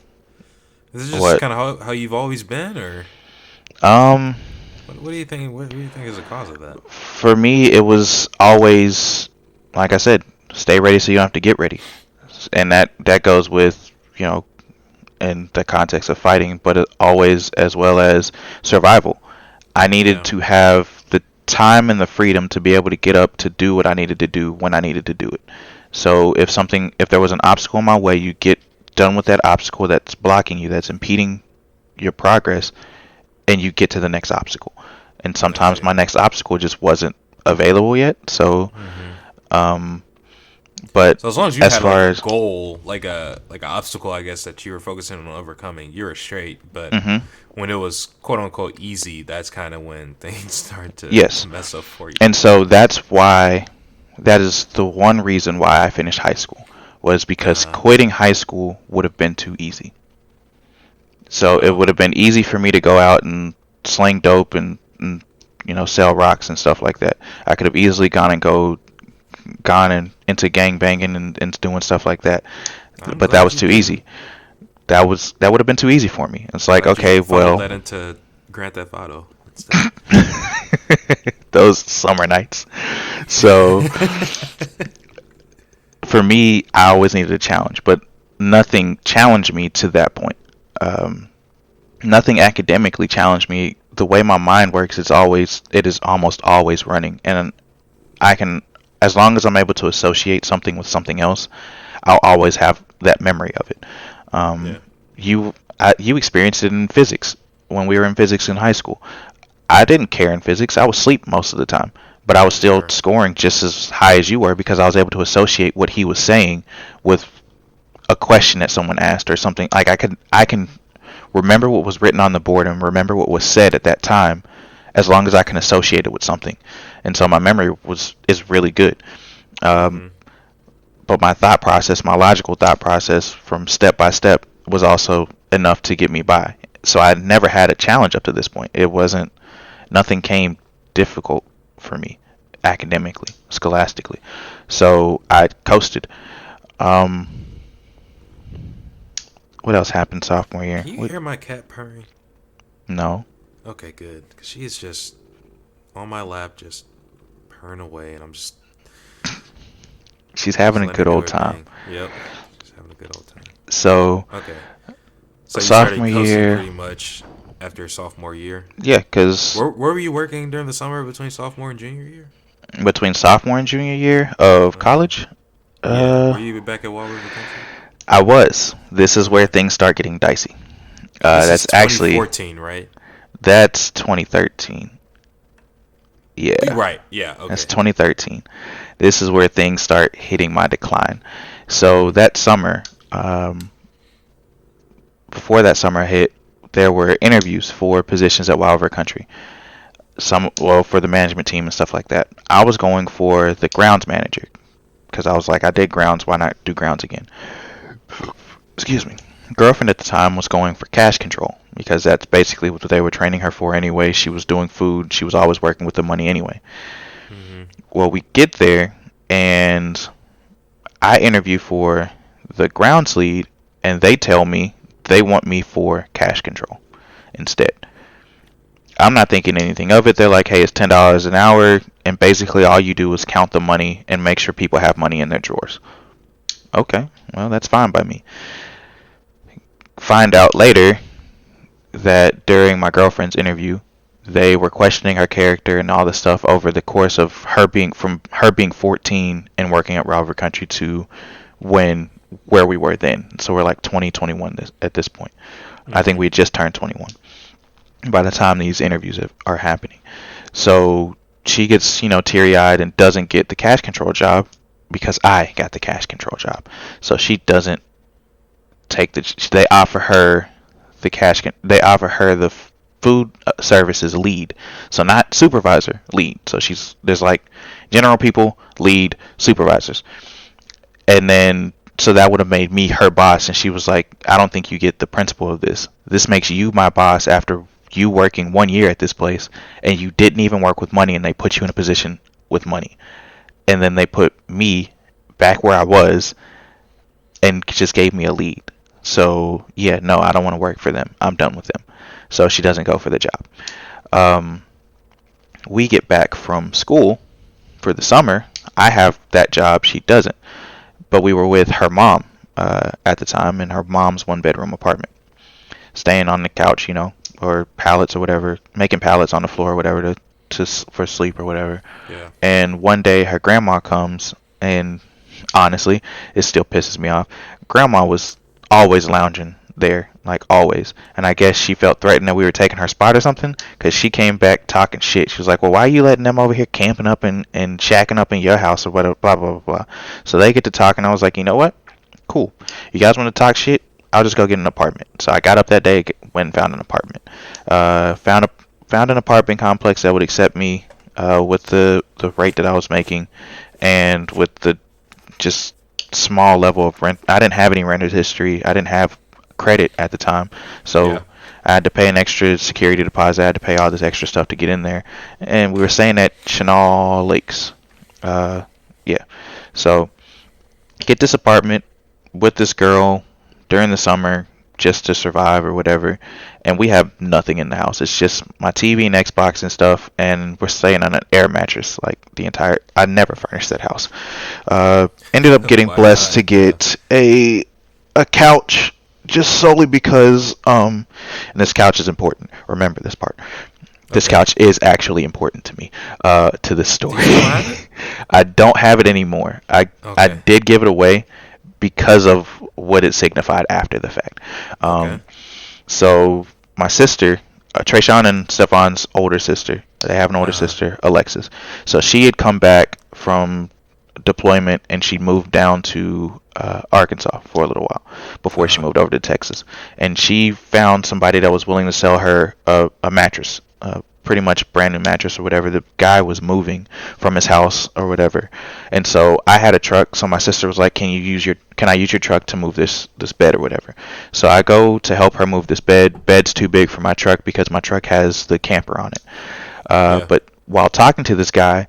Is it just what? kind of how you've always been, or Um, what do you think? What do you think is the cause of that? for me, it was always, like I said, stay ready so you don't have to get ready, and that goes with, in the context of fighting, but it always as well as survival. I needed Yeah. to have the time and the freedom to be able to get up to do what I needed to do when I needed to do it. So if there was an obstacle in my way, you get done with that obstacle that's blocking you, that's impeding your progress, and you get to the next obstacle. And sometimes Right. my next obstacle just wasn't available yet. So, Mm-hmm. um, but So as long as you as had far like as a goal, like an obstacle, I guess that you were focusing on overcoming, you were straight. But Mhm. when it was quote unquote easy, that's kind of when things start to Yes. mess up for you. And so that is the one reason why I finished high school, was because Uh-huh. quitting high school would have been too easy. So it Oh. would have been easy for me to go out and sling dope and sell rocks and stuff like that. I could have easily gone and into gang banging and doing stuff like that. I'm But that glad was you too didn't. easy. That would have been too easy for me. It's like, Glad you okay, funneled well, that into Grand Theft Auto instead. those summer nights. So for me, I always needed a challenge, but nothing challenged me to that point. Nothing academically challenged me. The way my mind works, it is almost always running, and I can, as long as I'm able to associate something with something else, I'll always have that memory of it. Yeah. You experienced it in physics when we were in physics in high school. I didn't care in physics. I was asleep most of the time, but I was still Sure. scoring just as high as you were because I was able to associate what he was saying with a question that someone asked or something. Like I can remember what was written on the board and remember what was said at that time, as long as I can associate it with something. And so my memory is really good. Mhm. But my thought process, my logical thought process from step by step was also enough to get me by. So I never had a challenge up to this point. Nothing came difficult for me academically, scholastically. So I coasted. Um, what else happened sophomore year? Can you hear my cat purring? No. Okay, good. 'Cause she is just on my lap, just purring away, and I'm just She's having a letting good her do old her time. thing. Yep, just having a good old time. So, Okay. So you started sophomore coasting year, pretty much after sophomore year. yeah, because Where were you working during the summer between sophomore and junior year? between sophomore and junior year of Uh, college, yeah. uh, Were you back at Wall River Country? I was. This is where things start getting dicey. This is That's actually 2014, right? that's 2013. You Yeah, right. Yeah. that's Okay. 2013. This is where things start hitting my decline. So Mhm. that summer, before that summer hit, there were interviews for positions at Wild River Country. Some, well, for the management team and stuff like that. I was going for the grounds manager because I was like, I did grounds, why not do grounds again? Excuse me. Girlfriend at the time was going for cash control because that's basically what they were training her for anyway. She was doing food, she was always working with the money anyway. Mhm. Well, we get there and I interview for the grounds lead, and they tell me they want me for cash control instead. I'm not thinking anything of it. They're like, hey, it's $10 an hour, and basically all you do is count the money and make sure people have money in their drawers. Okay, well, that's fine by me. Find out later that during my girlfriend's interview, they were questioning her character and all this stuff over the course of her being 14 and working at River Country to when where we were then. So we're like 2021 at this point. I think Mhm. we had just turned 21 by the time these interviews are happening. So she gets, teary-eyed and doesn't get the cash control job because I got the cash control job. So she doesn't take they offer her they offer her the food services lead. So not supervisor, lead. So there's like general people, lead, supervisors. And then so that would have made me her boss, and she was like, I don't think you get the principle of this. This makes you my boss after you working 1 year at this place, and you didn't even work with money, and they put you in a position with money, and then they put me back where I was and just gave me a lead. So yeah, no, I don't want to work for them. I'm done with them. So she doesn't go for the job. um, we get back from school for the summer. I have that job, she doesn't, but we were with her mom at the time in her mom's 1 bedroom apartment, staying on the couch, or pallets or whatever, making pallets on the floor or whatever for sleep or whatever. Yeah. And one day her grandma comes, and honestly, it still pisses me off. Grandma was always lounging there, like always. And I guess she felt threatened that we were taking her spot or something, because she came back talking shit. She was like, well, why are you letting them over here camping up and shacking up in your house or whatever, blah, blah, blah, blah. So they get to talking. I was like, you know what? Cool. You guys want to talk shit? I'll just go get an apartment. So I got up that day, went and found an apartment. Found an apartment complex that would accept me with the rate that I was making, and with the just small level of rent. I didn't have any renter's history. I didn't have credit at the time, Yeah. so I had to pay an extra security deposit. I had to pay all this extra stuff to get in there, and we were staying at Chenal Lakes. Uh, yeah. So get this apartment with this girl during the summer just to survive or whatever, and we have nothing in the house. It's just my TV and Xbox and stuff, and we're staying on an air mattress like the entire. I never furnished that house. Ended up getting Why blessed not? to get a couch just solely because and this couch is important. Remember this part. This Okay. couch is actually important to me, to this Do story. you still have it? I don't have it anymore. I Okay. did give it away because of what it signified after the fact. Okay. Um, so my sister, Trayshawn and Stefan's older sister, they have an older Uh huh. sister, Alexis. So she had come back from deployment, and she moved down to Arkansas for a little while Uh before she huh. moved over to Texas. And she found somebody that was willing to sell her a mattress, pretty much brand new mattress or whatever. The guy was moving from his house or whatever, and so I had a truck. So my sister was like, Can I use your truck to move this bed or whatever?" So I go to help her move this bed. Bed's too big for my truck because my truck has the camper on it. Yeah. But while talking to this guy,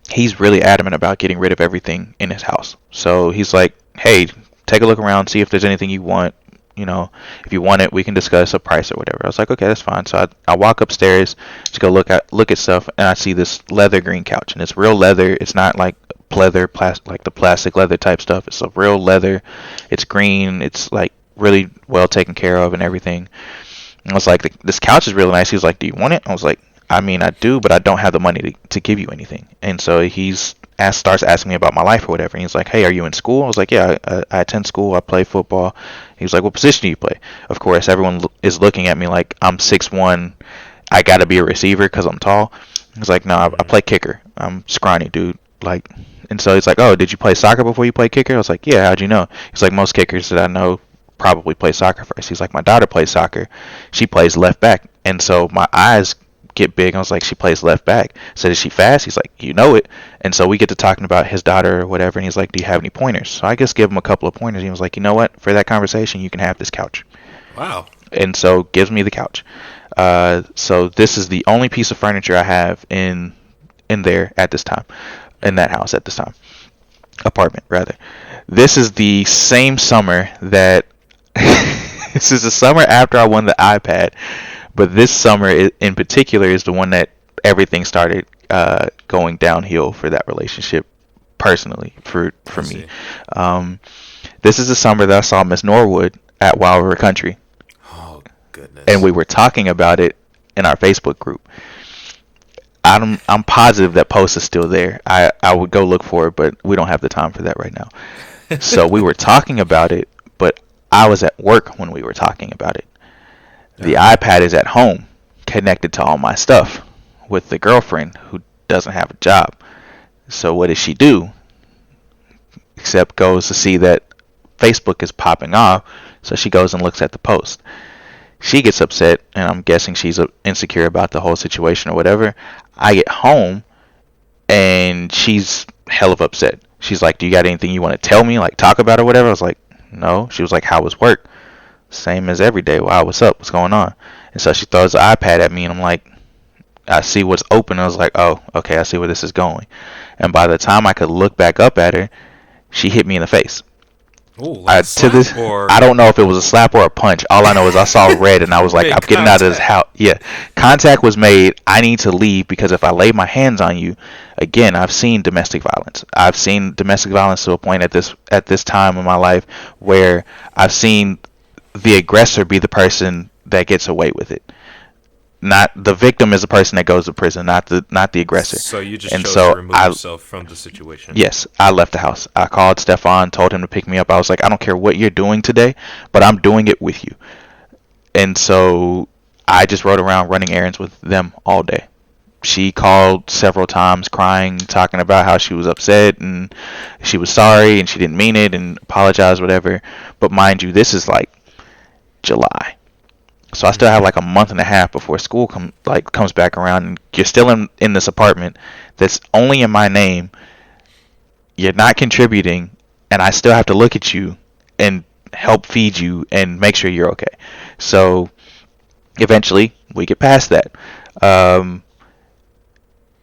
he's really adamant about getting rid of everything in his house. So he's like, "Hey, take a look around, see if there's anything you want. If you want it, we can discuss a price or whatever." I was like, "Okay, that's fine." So I walk upstairs to go look at stuff, and I see this leather green couch, and it's real leather. It's not like pleather, like the plastic leather type stuff. It's a real leather. It's green. It's like really well taken care of and everything. And I was like, "This couch is really nice." He was like, "Do you want it?" I was like, "I mean, I do, but I don't have the money to give you anything." And so he's starts asking me about my life or whatever. And he's like, "Hey, are you in school?" I was like, "Yeah, I attend school. I play football." He was like, "What position do you play?" Of course, everyone is looking at me like I'm 6'1". I got to be a receiver because I'm tall. He's like, "No, I play kicker. I'm scrawny, dude." Like, and so he's like, "Oh, did you play soccer before you played kicker?" I was like, "Yeah, how'd you know?" He's like, "Most kickers that I know probably play soccer first." He's like, "My daughter plays soccer. She plays left back." And so my eyes get big. I was like, "She plays left back." I said, "Is she fast?" He's like, "You know it." And so we get to talking about his daughter or whatever, and he's like, "Do you have any pointers?" So I just give him a couple of pointers. He was like, "You know what? For that conversation, you can have this couch." Wow. And so gives me the couch. So this is the only piece of furniture I have in there at this time, in that house at this time, apartment rather. This is the same summer that this is the summer after I won the iPad, but this summer in particular is the one that everything started going downhill for that relationship personally for me. This is the summer that I saw Miss Norwood at Wild River Country. Oh goodness. And we were talking about it in our Facebook group. I'm positive that post is still there. I would go look for it, but we don't have the time for that right now. So we were talking about it, but I was at work when we were talking about it. The iPad is at home, connected to all my stuff, with the girlfriend who doesn't have a job. So what does she do? Except goes to see that Facebook is popping off, so she goes and looks at the post. She gets upset, and I'm guessing she's insecure about the whole situation or whatever. I get home, and she's hell of upset. She's like, "Do you got anything you want to tell me? Like, talk about it or whatever?" I was like, "No." She was like, "How was work?" Same as every day. "Wow, what's up? What's going on?" And so she throws the iPad at me, and I'm like, I see what's open. I was like, "Oh, okay, I see where this is going." And by the time I could look back up at her, she hit me in the face. Ooh, like I don't know if it was a slap or a punch. All I know is I saw red, and I was like, "I'm getting out of this house." Yeah, contact was made. I need to leave because if I lay my hands on you, again, I've seen domestic violence. I've seen domestic violence to a point at this time in my life where I've seen the aggressor be the person that gets away with it. Not the victim is the person that goes to prison, not the aggressor. So you just chose to remove yourself from the situation. Yes, I left the house. I called Stefan, told him to pick me up. I was like, "I don't care what you're doing today, but I'm doing it with you." And so I just rode around running errands with them all day. She called several times crying, talking about how she was upset and she was sorry and she didn't mean it and apologized, whatever. But mind you, this is like July. So I still have like a month and a half before school comes back around, and you're still in this apartment that's only in my name. You're not contributing, and I still have to look at you and help feed you and make sure you're okay. So eventually we get past that.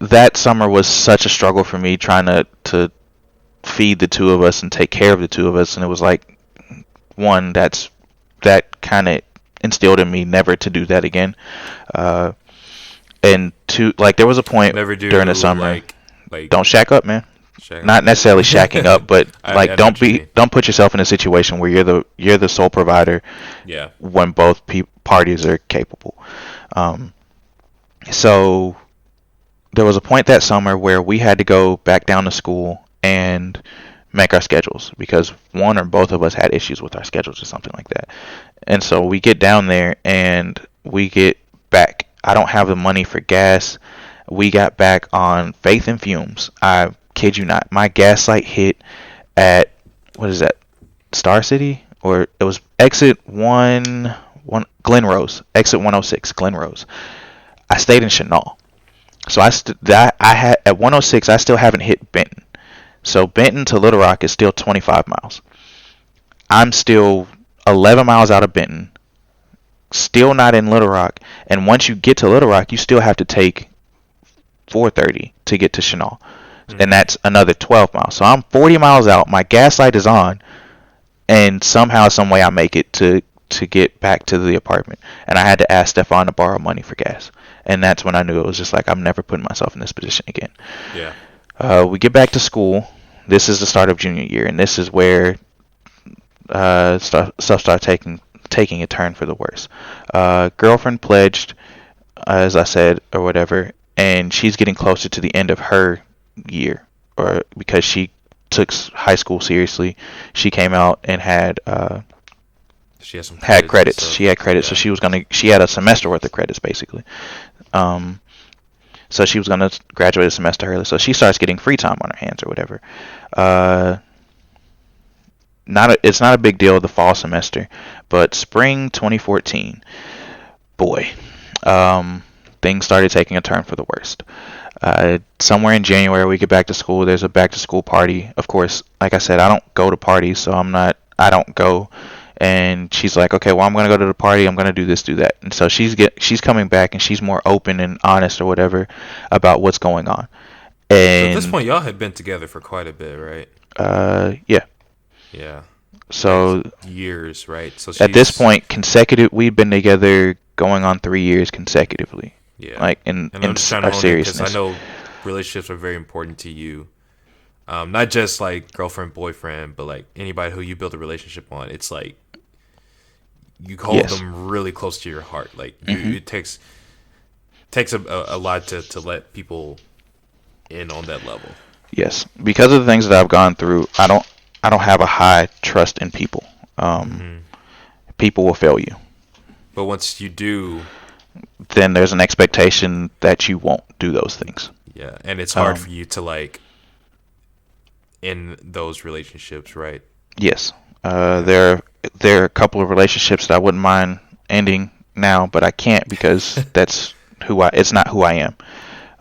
That summer was such a struggle for me trying to feed the two of us and take care of the two of us, and it was like that kind of instilled in me never to do that again. And two, like there was a point during the summer, like don't shack up, man. Not necessarily shacking up, but like don't put yourself in a situation where you're the sole provider. Yeah. When both parties are capable. So there was a point that summer where we had to go back down to school and make our schedules because one or both of us had issues with our schedules or something like that. And so we get down there and we get back. I don't have the money for gas. We got back on Faith and Fumes. I kid you not. My gas light hit at, what is that, Star City? Or it was exit 1 Glen Rose. Exit 106, Glen Rose. I stayed in Chenal. So I had at 106, I still haven't hit Benton. So Benton to Little Rock is still 25 miles. I'm still 11 miles out of Benton, still not in Little Rock, and once you get to Little Rock, you still have to take 430 to get to Chenal, and that's another 12 miles. So I'm 40 miles out, my gas light is on, and somehow, some way I make it to get back to the apartment, and I had to ask Stefan to borrow money for gas, and that's when I knew it was just like, I'm never putting myself in this position again. Yeah. We get back to school. This is the start of junior year, and this is where stuff started taking a turn for the worse. Girlfriend pledged, as I said, or whatever, and she's getting closer to the end of her year or because she took high school seriously, she came out and She has some had credits and credits. She stuff. had credits, so Yeah. she had a semester worth of credits basically. Um, so she was gonna graduate a semester early. So she starts getting free time on her hands or whatever. Uh, it's not a big deal the fall semester, but spring 2014, boy, um, things started taking a turn for the worst. Somewhere in January, we get back to school. There's a back to school party. Of course, like I said, I don't go to parties, so I don't go. And she's like, okay, well, I'm gonna go to the party. I'm gonna do this, do that. And so she's coming back, and she's more open and honest or whatever about what's going on. So at this And point, y'all had been together for quite a bit, right? yeah, Yeah, like so years, right? So at this she's point, we've been together going on 3 years consecutively, yeah, like in and I'm just trying to our hone in because I seriousness. know relationships are very important to you. Not just like girlfriend, boyfriend, but like anybody who you build a relationship on. It's like you hold Yes. them really close to your heart. Like Hmm. it takes a lot to let people in on that level. Yes, because of the things that I've gone through, I don't have a high trust in people. Um, Hmm. People will fail you. But once you do, Then there's an expectation that you won't do those things. yeah, and it's hard Um, for you to like in those relationships, right? yes, Yeah. there are a couple of relationships that I wouldn't mind ending now, but I can't because it's not who I am.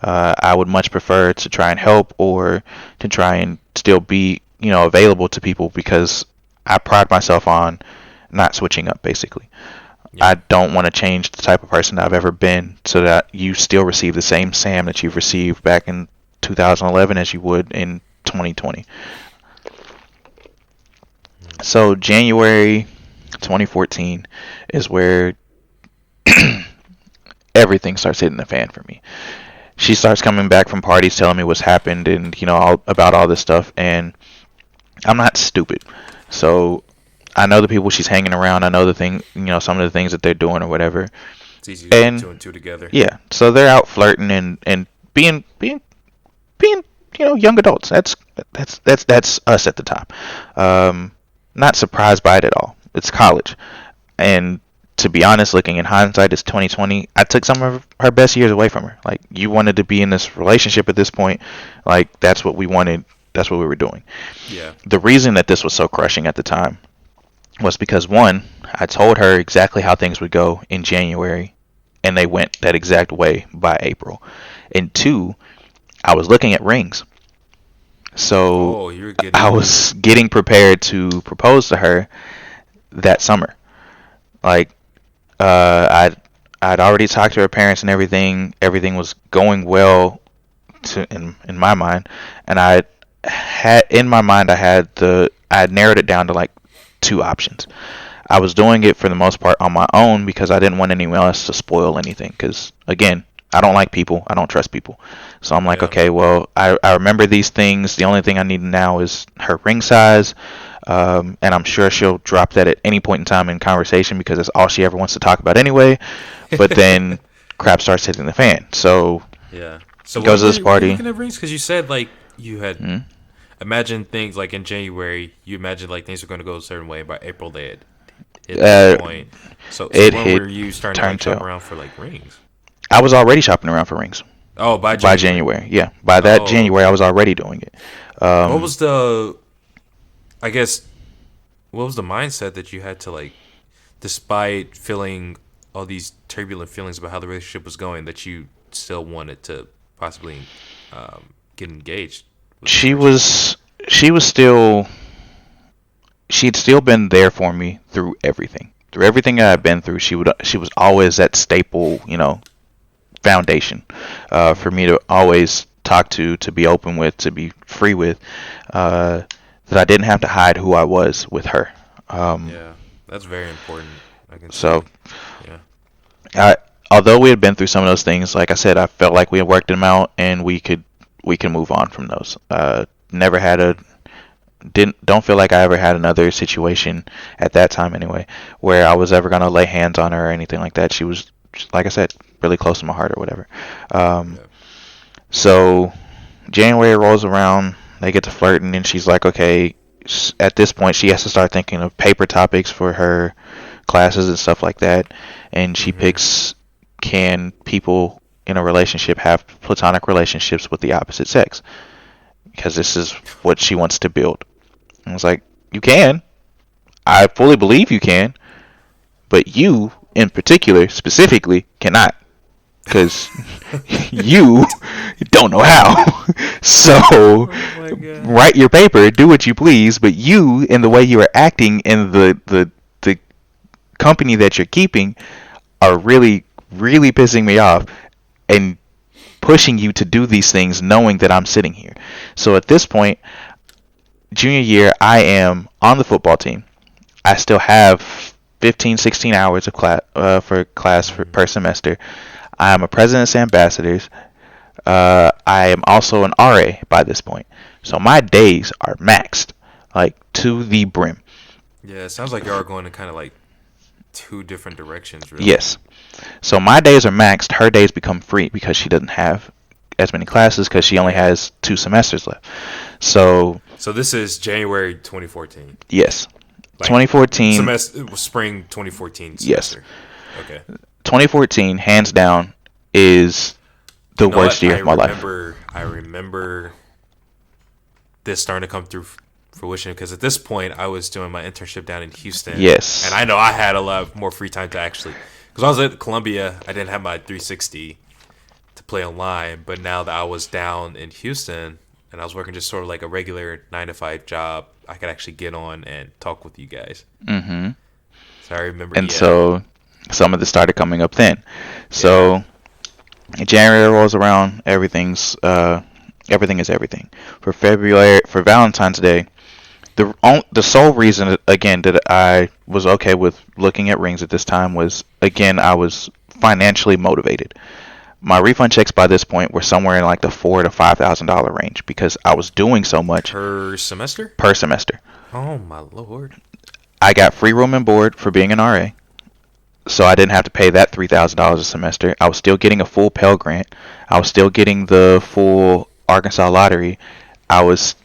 I would much prefer to try and help or to try and still be, available to people because I pride myself on not switching up, basically. Yeah. I don't want to change the type of person that I've ever been so that you still receive the same Sam that you've received back in 2011 as you would in 2020. So January 2014 is where everything starts hitting the fan for me. She starts coming back from parties telling me what's happened and about all this stuff, and I'm not stupid. So I know the people she's hanging around. I know some of the things that they're doing or whatever. It's easy to put And two and two together. yeah, so they're out flirting and being young adults. That's us at the time. Um, Not surprised by it at all. It's college, and to be honest, looking in hindsight, it's 2020. I took some of her best years away from her. Like, you wanted to be in this relationship at this point, like that's what we wanted. That's what we were doing. Yeah. The reason that this was so crushing at the time was because one, I told her exactly how things would go in January, and they went that exact way by April. And two, I was looking at rings. So Oh, you're I getting was getting prepared to propose to her that summer. Like, I'd already talked to her parents and everything. Everything was going well in my mind, and I had narrowed it down to like two options. I was doing it for the most part on my own because I didn't want anyone else to spoil anything. Because again, I don't like people. I don't trust people. So I'm like, yeah. okay, well, I remember these things. The only thing I need now is her ring size. And I'm sure she'll drop that at any point in time in conversation because that's all she ever wants to talk about anyway. But then crap starts hitting the fan. So Yeah. So goes to this were you party. looking at rings? Because you said like you had Hmm? imagined things like in January. You imagined like things were going to go a certain way. By April, they had hit that Uh, point. So it when hit were you starting to like shop turntail. around for like rings? I was already shopping around for rings Oh, by by January. January. Yeah, by that Oh, January, I okay. was already doing it. What Um, was the? I guess what was the mindset that you had to like, despite feeling all these turbulent feelings about how the relationship was going, that you still wanted to possibly get engaged with this she person? was she was still she'd still been there for me through everything. Through everything that Yeah. I've been through, she was always that staple, foundation for Hmm. me to always talk to be open with, to be free with. Uh, that I didn't have to hide who I was with her. Um, Yeah, that's very important. I can so see. Yeah. I, although we had been through some of those things, like I said, I felt like we had worked them out and we can move on from those. Never had a didn't don't feel like I ever had another situation at that time anyway where I was ever gonna lay hands on her or anything like that. She was, like I said, really close to my heart or whatever. Um, Yeah. so January rolls around. They get to flirting, and she's like, okay. At this point, she has to start thinking of paper topics for her classes and stuff like that. And she Mm-hmm. picks, can people in a relationship have platonic relationships with the opposite sex? Because this is what she wants to build. And I was like, you can. I fully believe you can. But you, in particular, specifically, cannot. Because you don't know how. So, Oh my god. write your paper, do what you please, but you, in the way you are acting in the company that you're keeping, are really, really pissing me off and pushing you to do these things knowing that I'm sitting here. So at this point, junior year, I am on the football team. I still have 15, 16 hours of class per semester. I am a President's Ambassadors. I am also an RA by this point. So my days are maxed, like to the brim. Yeah, it sounds like y'all are going in kind of like two different directions, really. Yes. So my days are maxed. Her days become free because she doesn't have as many classes because she only has 2 semesters left. So So this is January 2014. yes, Like 2014. semester, it was spring 2014 Yes, semester. Okay. 2014, hands down, is the You know worst what? year of my life. I remember this starting to come through fruition because at this point I was doing my internship down in Houston. Yes. And I know I had a lot more free time to actually, because I was at Columbia, I didn't have my 360 to play online, but now that I was down in Houston and I was working just sort of like a regular 9 to 5 job, I could actually get on and talk with you guys. Mm-hmm. So I remember, And yeah, so some of this started coming up then. So January rolls around, everything is everything. For February, for Valentine's Day, the sole reason again that I was okay with looking at rings at this time was, again, I was financially motivated. My refund checks by this point were somewhere in like the $4,000 to $5,000 range because I was doing so much per semester. per semester. Oh my lord. I got free room and board for being an RA, so I didn't have to pay that $3,000 a semester. I was still getting a full Pell Grant. I was still getting the full Arkansas Lottery. I was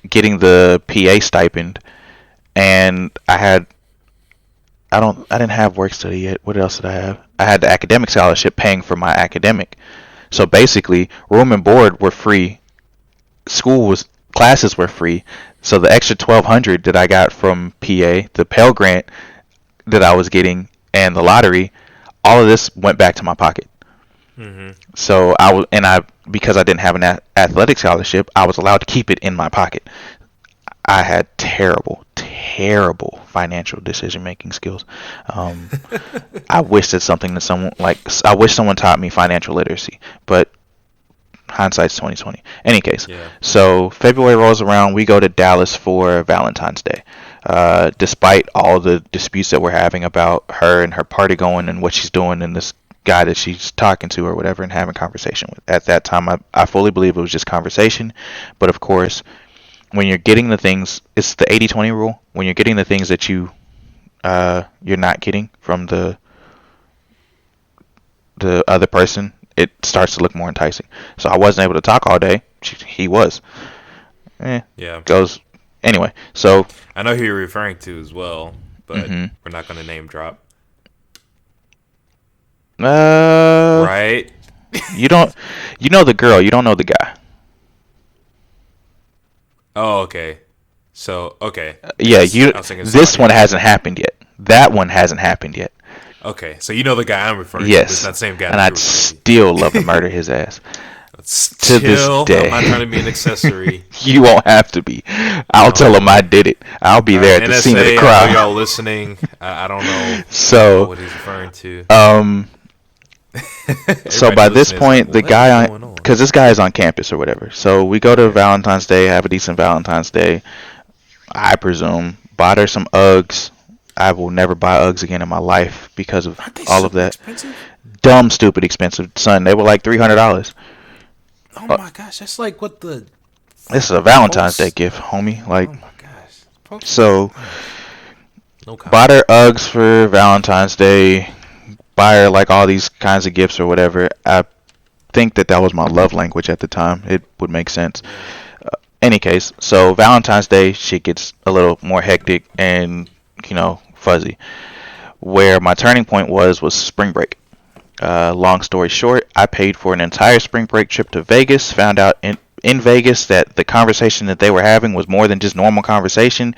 getting the PA stipend, and I didn't have work study yet. What else did I have? I had the academic scholarship paying for my academic. So basically, room and board were free. Classes were free. So the extra $1,200 that I got from PA, the Pell Grant that I was getting, and the lottery, all of this went back to my pocket. Mm-hmm. So because I didn't have an athletic scholarship, I was allowed to keep it in my pocket. I had terrible financial decision-making skills. I wish that I wish someone taught me financial literacy, but hindsight's 2020. Any case, Yeah. so February rolls around, we go to Dallas for Valentine's Day. Despite all the disputes that we're having about her and her party going and what she's doing and this guy that she's talking to or whatever and having conversation with. At that time, I fully believe it was just conversation, but of course, when you're getting the things, it's the 80-20 rule. When you're getting the things that you're not getting from the other person, it starts to look more enticing. So I wasn't able to talk all day. He was. Yeah. Goes anyway. So I know who you're referring to as well, but Mhm. we're not going to name drop. uh, Right? you know the girl. You don't know the guy. Oh, okay. So, okay. Yeah, I was thinking This somebody one else. hasn't happened yet. That one hasn't happened yet. Okay, so you know the guy I'm referring to. Yes, It's not the same guy and that I'd you're referring still love to murder his ass. to. to this Still, day. I'm not trying to be an accessory. You won't have to be. I'll tell him I did it. I'll be there at the scene of the NSA, I know crime. y'all listening. I don't know So, what he's referring to. so Everybody by this listening is point, like, the what guy is going on? because this guy is on campus or whatever. So we go to Valentine's Day, have a decent Valentine's Day. I presume bought her some Uggs. I will never buy Uggs again in my life because of Aren't they all of super that. expensive? Dumb, stupid, expensive. Son, they were like $300. Oh my gosh, that's like what the. This is a Valentine's Day Folks- gift, homie. Like, Oh my gosh. Folks- so no comment. bought her Uggs for Valentine's Day. Buy her like all these kinds of gifts or whatever. I think that was my love language at the time. It would make sense. Any case, so Valentine's Day shit gets a little more hectic and fuzzy. Where my turning point was spring break. Long story short, I paid for an entire spring break trip to Vegas. Found out in Vegas that the conversation that they were having was more than just normal conversation.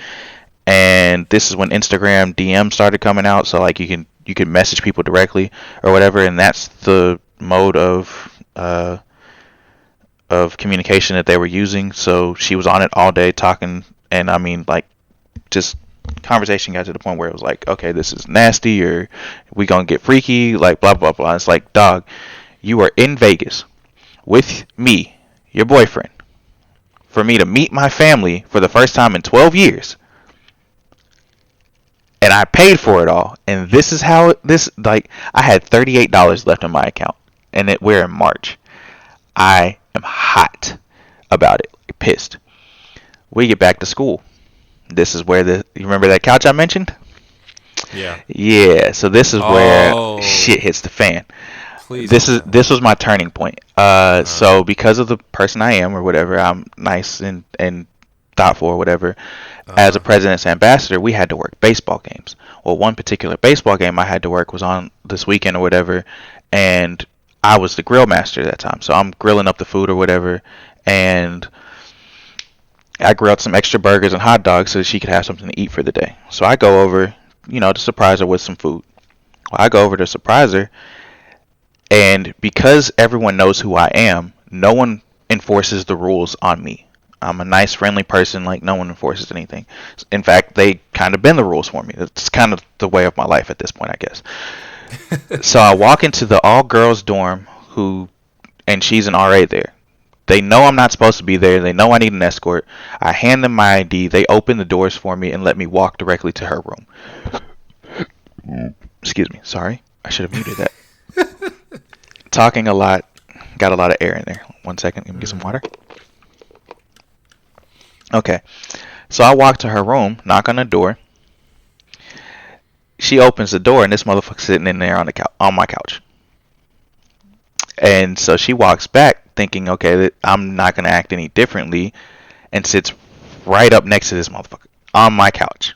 And this is when Instagram DM started coming out, so like you can message people directly or whatever, and that's the mode of communication that they were using. So she was on it all day talking, and I mean, like, just conversation got to the point where it was like, okay, this is nasty, or we gonna get freaky, like blah blah blah. It's like, dog, you are in Vegas with me, your boyfriend, for me to meet my family for the first time in 12 years. And I paid for it all. And this is how I had $38 left in my account. And we're in March. I am hot about it. Pissed. We get back to school. This is where you remember that couch I mentioned? Yeah. Yeah. So this is where shit hits the fan. Please. This was my turning point. So because of the person I am or whatever, I'm nice and thoughtful or whatever. As a president's ambassador, we had to work baseball games. Well, one particular baseball game I had to work was on this weekend or whatever, and I was the grill master at that time. So I'm grilling up the food or whatever, and I grilled some extra burgers and hot dogs so that she could have something to eat for the day. So I go over, to surprise her with some food. Well, I go over to surprise her, and because everyone knows who I am, no one enforces the rules on me. I'm a nice, friendly person. Like, no one enforces anything. In fact, they kind of bend the rules for me. It's kind of the way of my life at this point, I guess. So I walk into the all-girls dorm, and she's an RA there. They know I'm not supposed to be there. They know I need an escort. I hand them my ID. They open the doors for me and let me walk directly to her room. Excuse me. Sorry. I should have muted that. Talking a lot. Got a lot of air in there. 1 second. Let me get some water. Okay, so I walk to her room, knock on the door. She opens the door, and this motherfucker's sitting in there on my couch. And so she walks back, thinking, okay, that I'm not gonna act any differently, and sits right up next to this motherfucker on my couch.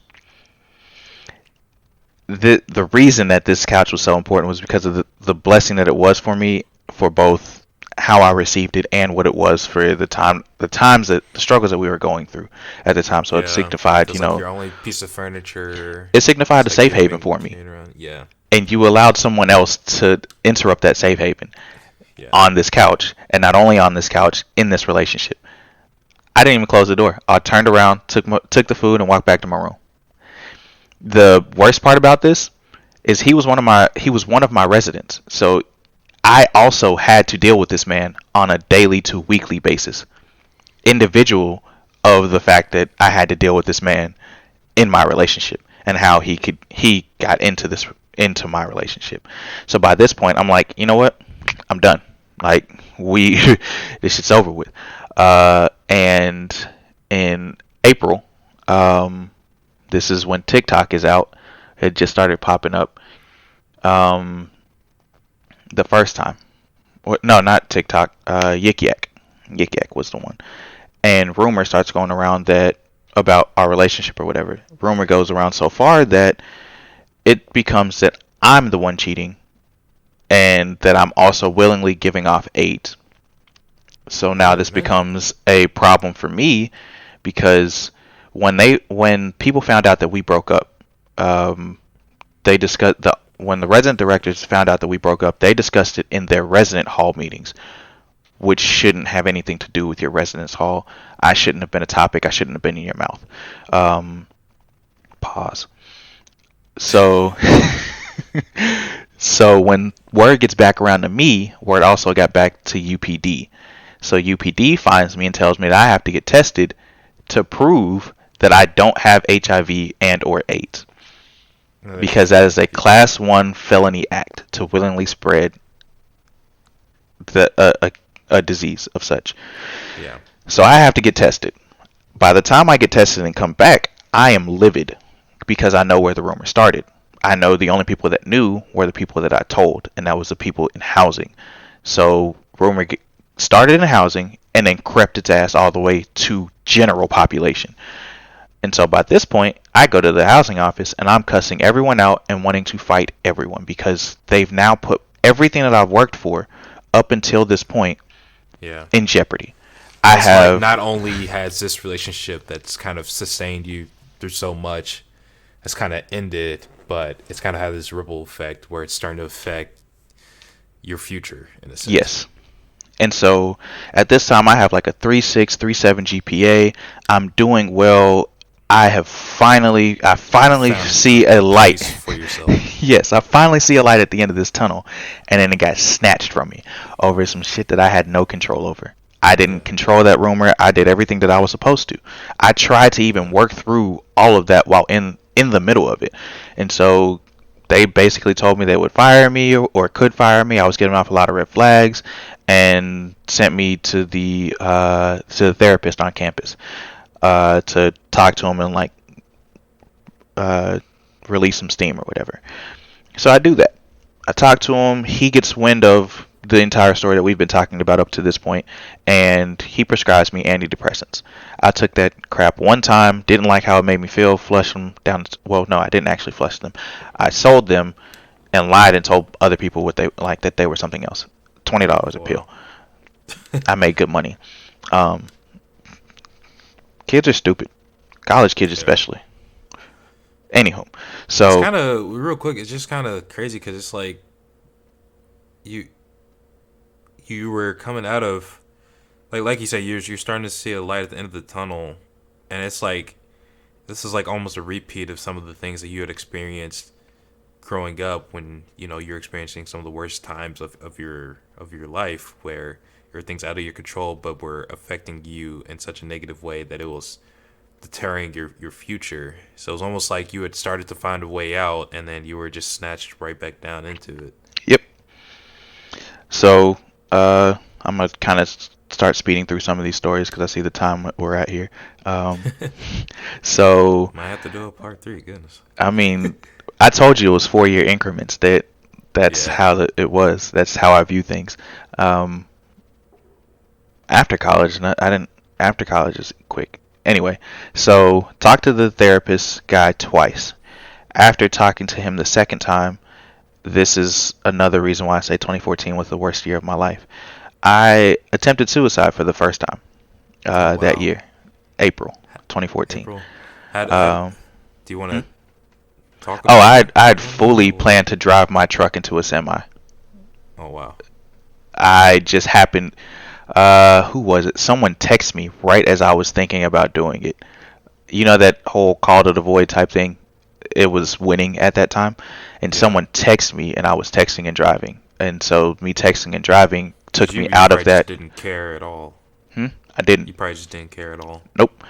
The reason that this couch was so important was because of the blessing that it was for me, for both how I received it and what it was for the struggles that we were going through at the time. So it signified, like your only piece of furniture. It signified a safe haven for me. Yeah. And you allowed someone else to interrupt that safe haven on this couch, and not only on this couch, in this relationship. I didn't even close the door. I turned around, took the food, and walked back to my room. The worst part about this is he was one of my residents. So I also had to deal with this man on a daily to weekly basis. Individual of the fact that I had to deal with this man in my relationship and how he got into my relationship. So by this point, I'm like, you know what? I'm done. Like, this shit's over with. And in April, this is when TikTok is out. It just started popping up. The first time. No, not TikTok. Yik Yak. Yik Yak was the one. And rumor starts going around about our relationship or whatever. Rumor goes around so far that it becomes that I'm the one cheating, and that I'm also willingly giving off AIDS. So now this becomes a problem for me, because when people found out that we broke up, they discussed when the resident directors found out that we broke up, they discussed it in their resident hall meetings, which shouldn't have anything to do with your residence hall. I shouldn't have been a topic. I shouldn't have been in your mouth. Pause. So, so when word gets back around to me, word also got back to UPD. So UPD finds me and tells me that I have to get tested to prove that I don't have HIV and or AIDS. Because that is a class 1 felony act to willingly spread a disease of such. Yeah. So I have to get tested. By the time I get tested and come back, I am livid because I know where the rumor started. I know the only people that knew were the people that I told, and that was the people in housing. So rumor started in housing and then crept its ass all the way to general population. And so by this point, I go to the housing office and I'm cussing everyone out and wanting to fight everyone because they've now put everything that I've worked for up until this point Yeah. in jeopardy. I It's like have, not only has this relationship that's kind of sustained you through so much, has kind of ended, but it's kind of had this ripple effect where it's starting to affect your future in a sense. yes. And so at this time, I have like a 3.6, 3.7 GPA. I'm doing well. I finally Found see a light. peace for yourself. Yes, I finally see a light at the end of this tunnel. And then it got snatched from me over some shit that I had no control over. I didn't control that rumor. I did everything that I was supposed to. I tried to even work through all of that while in the middle of it. And so they basically told me they would fire me or could fire me. I was getting off a lot of red flags and sent me to the therapist on campus to talk to him and like uh, release some steam or whatever. So I do that. I talk to him. He gets wind of the entire story that we've been talking about up to this point, and he prescribes me antidepressants. I took that crap one time, didn't like how it made me feel, flushed them down. Well, no, I didn't actually flush them. I sold them and lied and told other people what they like that they were something else. $20 a pill. I made good money. Um, Kids are stupid. College kids especially. Anywho, so It's kind of real quick. It's just kind of crazy because it's like you you were coming out of like you said you're starting to see a light at the end of the tunnel, and it's like this is like almost a repeat of some of the things that you had experienced growing up when you're experiencing some of the worst times of your life where everything's out of your control but were affecting you in such a negative way that it was deterring your future. So it was almost like you had started to find a way out and then you were just snatched right back down into it. yep. So I'm gonna kind of start speeding through some of these stories because I see the time we're at here. Um, so Might have to do a part 3, goodness. I mean, I told you it was 4 year increments. That's Yeah. how it was. That's how I view things. Um, After college, I didn't. After college is quick. Anyway, so talked to the therapist guy twice. After talking to him the second time, this is another reason why I say 2014 was the worst year of my life. I attempted suicide for the first time Oh that wow. year, April 2014. April. How Um, do you want hmm? to talk Oh, about I'd that fully or planned to drive my truck into a semi. oh wow. I just happened. Who was it? Someone texted me right as I was thinking about doing it. You know that whole call to the void type thing? It was winning at that time. And Yeah. someone texted me and I was texting and driving. And so me texting and driving Cuz took you me you out of probably just that. didn't care at all. I didn't. You probably just didn't care at all. Nope.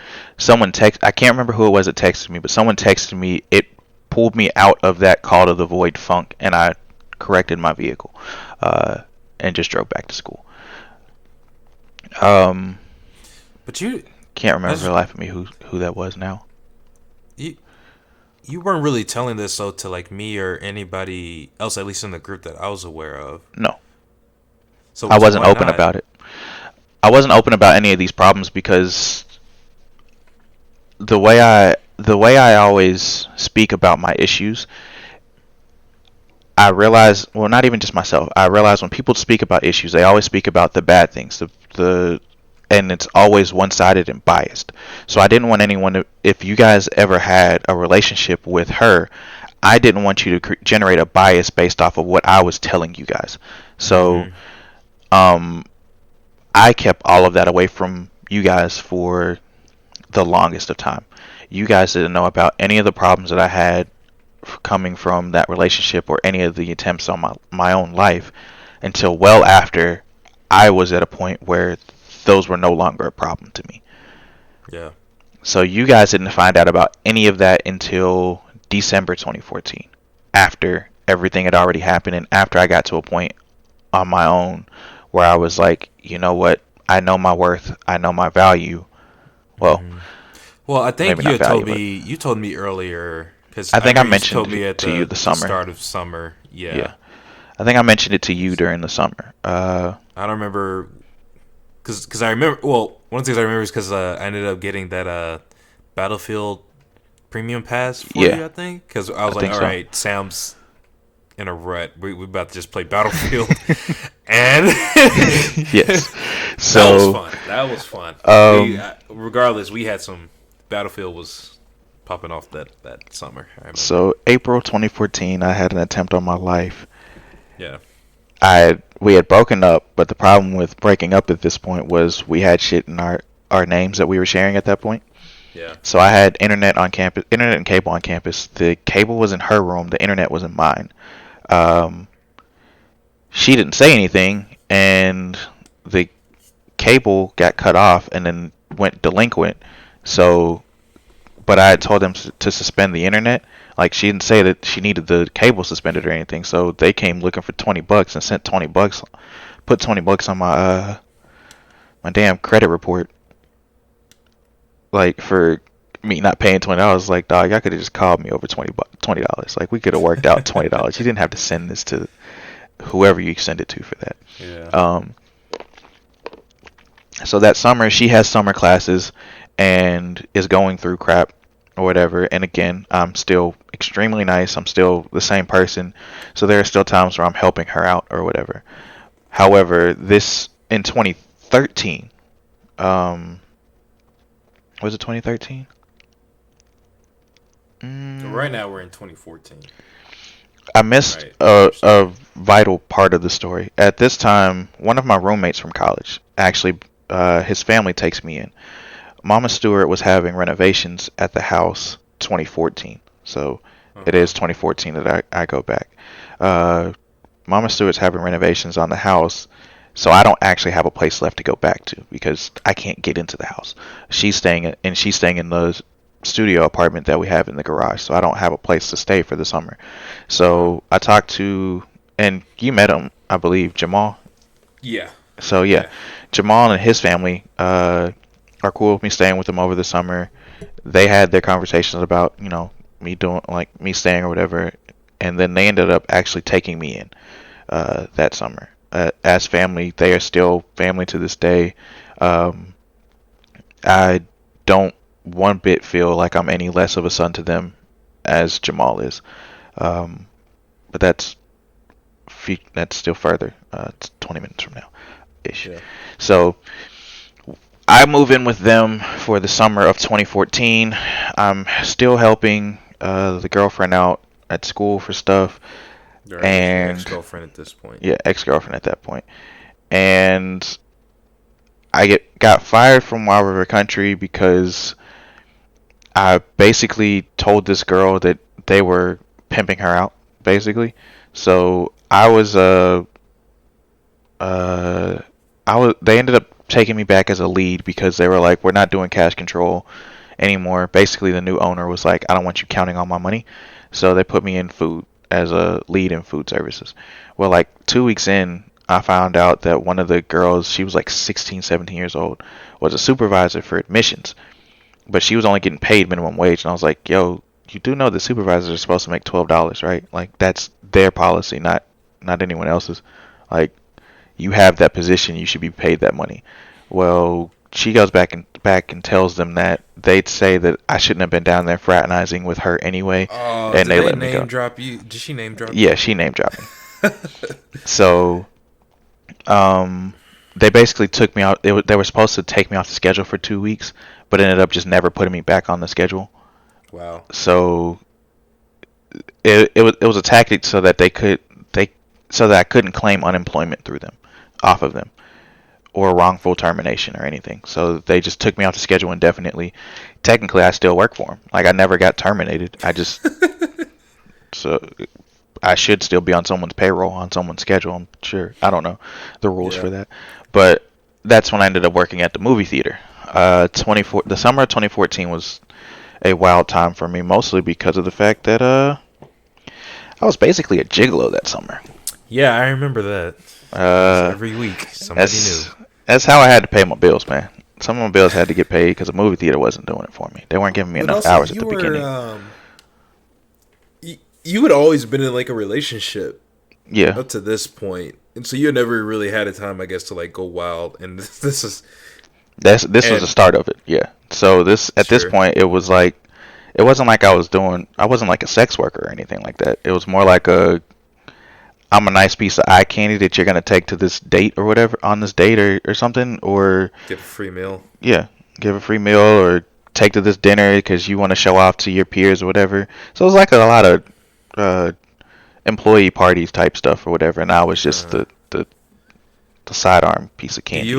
I can't remember who it was that texted me, but someone texted me. It pulled me out of that call to the void funk and I corrected my vehicle. And just drove back to school. Um, But you can't remember that's for the life of me who that was now. you you weren't really telling this though to like me or anybody else, at least in the group that I was aware of. No, So I so wasn't why open not? about it. I wasn't open about any of these problems because the way I always speak about my issues, I realize, well, not even just myself. I realize when people speak about issues, they always speak about the bad things, and it's always one-sided and biased. So I didn't want anyone to, if you guys ever had a relationship with her, I didn't want you to generate a bias based off of what I was telling you guys. So, Mhm. um, I kept all of that away from you guys for the longest of time. You guys didn't know about any of the problems that I had coming from that relationship or any of the attempts on my own life until well after I was at a point where those were no longer a problem to me. Yeah. So you guys didn't find out about any of that until December 2014, after everything had already happened and after I got to a point on my own where I was like, you know what? I know my worth. I know my value. Well, Mhm. Well, I think maybe not value, but you told me earlier because I I think I remember you mentioned told me it at to you the the summer. start of summer. Yeah. Yeah. I think I mentioned it to you during the summer. I don't remember Cause I remember. Well, one of the things I remember is because I ended up getting that Battlefield Premium Pass for Yeah, you. I think because I was I like, think all so. right, Sam's in a rut. We about to just play Battlefield, and Yes. that was So, fun. That was fun. We um, regardless, we had some Battlefield was popping off that summer. I remember. so April 2014, I had an attempt on my life. Yeah. We had broken up, but the problem with breaking up at this point was we had shit in our names that we were sharing at that point. Yeah. So I had internet on campus, internet and cable on campus. The cable was in her room, the internet was in mine. Um, she didn't say anything, and the cable got cut off and then went delinquent. So, but I had told them to suspend the internet. Like she didn't say that she needed the cable suspended or anything. So they came looking for $20 and sent $20, put $20 on my damn credit report. Like for me not paying $20. Like dog, y'all could have just called me over $20. Like we could have worked out $20. You didn't have to send this to whoever you send it to for that. Yeah. So that summer she has summer classes and is going through crap or whatever. And again, I'm still extremely nice. I'm still the same person. So there are still times where I'm helping her out or whatever. However, this in 2013, was it 2013? Right now we're in 2014. I missed Right. a vital part of the story. At this time, one of my roommates from college, actually, his family takes me in. Mama Stewart was having renovations at the house 2014. So it Uh-huh. is 2014 that I go back. Uh, Mama Stewart's having renovations on the house, so I don't actually have a place left to go back to because I can't get into the house. She's staying in the studio apartment that we have in the garage, so I don't have a place to stay for the summer. Uh-huh. So I talked to, and you met him, I believe, Jamal. Yeah. So yeah, Yeah. Jamal and his family are cool with me staying with them over the summer. They had their conversations about me doing like me staying or whatever, and then they ended up actually taking me in that summer as family. They are still family to this day. Um, I don't one bit feel like I'm any less of a son to them as Jamal is. Um, but that's still further. It's 20 minutes from now ish. Yeah. So I move in with them for the summer of 2014. I'm still helping the girlfriend out at school for stuff, Your and ex-girlfriend at this point. yeah, ex-girlfriend at that point. And got fired from Wild River Country because I basically told this girl that they were pimping her out, basically. So uh, they ended up taking me back as a lead because they were like, we're not doing cash control anymore. Basically, the new owner was like, I don't want you counting all my money. So they put me in food as a lead in food services. Well, like 2 weeks in, I found out that one of the girls, she was like 16, 17 years old, was a supervisor for admissions, but she was only getting paid minimum wage. And I was like, yo, you do know the supervisors are supposed to make $12, right? Like that's their policy, not anyone else's. Like you have that position, you should be paid that money. Well, she goes back and tells them that they'd say that I shouldn't have been down there fraternizing with her anyway, Oh, and did they they let me name go. drop you? Did she name drop Yeah, you? she name dropped me. So, um, they basically took me out. They were supposed to take me off the schedule for 2 weeks, but ended up just never putting me back on the schedule. Wow. So it was a tactic so that they so that I couldn't claim unemployment through them, off of them, or wrongful termination or anything. So they just took me off the schedule indefinitely. Technically, I still work for them. Like I never got terminated. I just so I should still be on someone's payroll, on someone's schedule. I'm sure. I don't know the rules Yeah. for that, but that's when I ended up working at the movie theater. The summer of 2014 was a wild time for me, mostly because of the fact that I was basically a gigolo that summer. Yeah, I remember that. Almost Uh, every week, somebody new. that's that's how I had to pay my bills, man. Some of my bills had to get paid because the movie theater wasn't doing it for me. They weren't giving me But enough also, hours at you the were beginning. you had always been in like a relationship Yeah, up to this point, and so you never really had a time, I guess, to like go wild. And this is this was the and start of it. Yeah. So this at this sure, point, it was like it wasn't like I wasn't like a sex worker or anything like that. It was more like I'm a nice piece of eye candy that you're gonna take to this date or whatever on this date or something, or get a free meal. yeah, give a free meal or take to this dinner because you want to show off to your peers or whatever. So it was like a lot of uh, employee parties type stuff or whatever, and I was just Uh, the sidearm piece of do candy.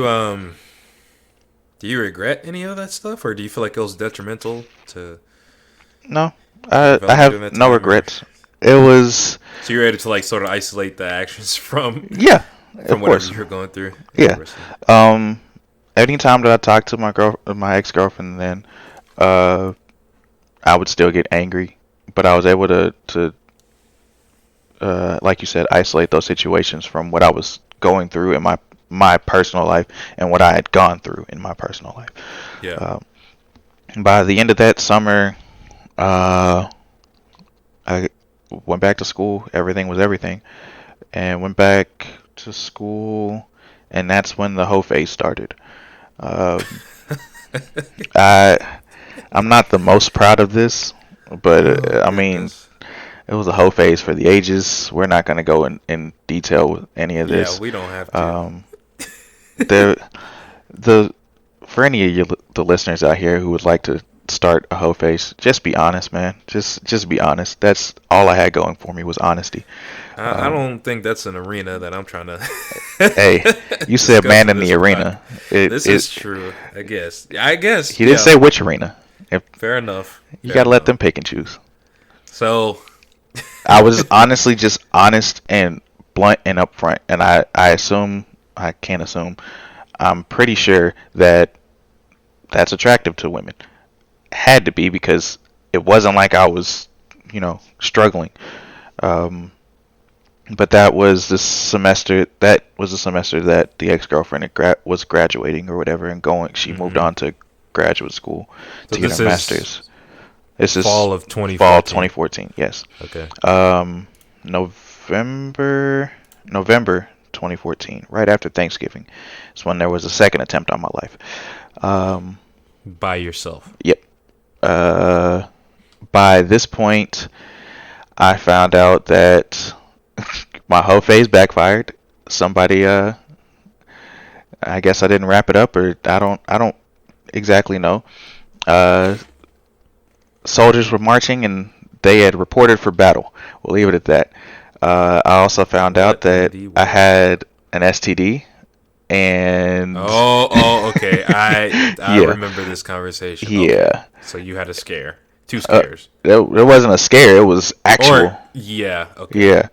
you regret any of that stuff, or do you feel like it was detrimental to No, your I development have during that no time, or regrets. It was so you're able to like sort of isolate the actions from yeah, from of whatever course, you were going through? yeah. Interesting. Um, Anytime that I talked to my ex girlfriend, then uh, I would still get angry, but I was able to like you said, isolate those situations from what I was going through in my personal life and what I had gone through in my personal life. Yeah. Uh, by the end of that summer, uh, I went back to school. Everything was everything, and went back to school, and that's when the whole phase started. Uh, I I'm not the most proud of this, but Oh I mean, goodness. it was a whole phase for the ages. We're not going to go in detail with any of Yeah, this. we don't have to. Um, there, the for any of you the listeners out here who would like to start a hoe face, just be honest, man. Just be honest. That's all I had going for me was honesty. I Um, don't think that's an arena that I'm trying hey, to you said discuss man in in the this arena. This It is true, I guess. I guess, he didn't yeah. say which arena. If Fair enough. you Fair gotta let enough. them pick and choose. So, I was honestly just honest and blunt and upfront, and I assume I can't assume. I'm pretty sure that that's attractive to women. Had to be because it wasn't like I was, struggling. Um, but that was the semester. That was the semester that the ex-girlfriend was graduating or whatever and going. She moved mhm. on to graduate school So to get her this is master's. This is fall of fall 2014. 2014. Yes. Okay. Um, November 2014, right after Thanksgiving, is when there was a second attempt on my life. Um, By yourself. yep. Uh, by this point, I found out that my whole phase backfired. Somebody, I guess I didn't wrap it up, or I don't exactly know. Uh, Soldiers were marching, and they had reported for battle. We'll leave it at that. I also found out What in that the I world? had an STD, and Okay. I yeah, remember this conversation. Okay. yeah. So you had a scare. Two Uh, scares. it wasn't a scare. It was Or actual. yeah, okay. Yeah.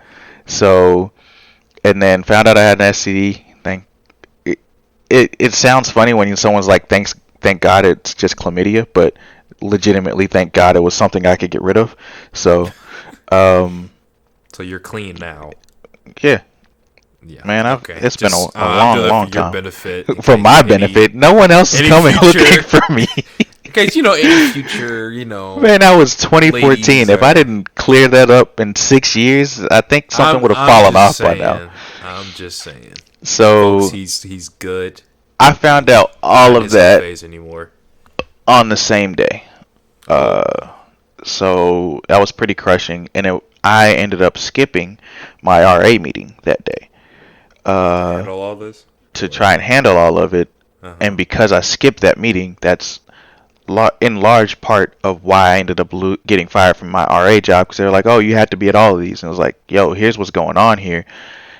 So, and then found out I had an STD. It sounds funny when someone's like, thank God it's just chlamydia, but legitimately, thank God it was something I could get rid of. So, um, So you're clean now. yeah, Yeah. man, Okay. it's been Just a I'm long, doing that long for your time. benefit in For case my any benefit, no one else is any coming looking future for me. in case any future, Man, that was 2014. ladies If I are. didn't clear that up in 6 years, I think something would have I'm fallen just off by now. saying. I'm just saying. Folks, So he's good. I found He's out all not in of his whole that phase anymore. on the same day. Oh, Uh, so that was pretty crushing, and I ended up skipping my RA meeting that day to uh, handle all this? to Or try and handle all of it. uh-huh. And because I skipped that meeting, that's in large part of why I ended up getting fired from my RA job because they were like, "Oh, you had to be at all of these," and I was like, "Yo, here's what's going on here."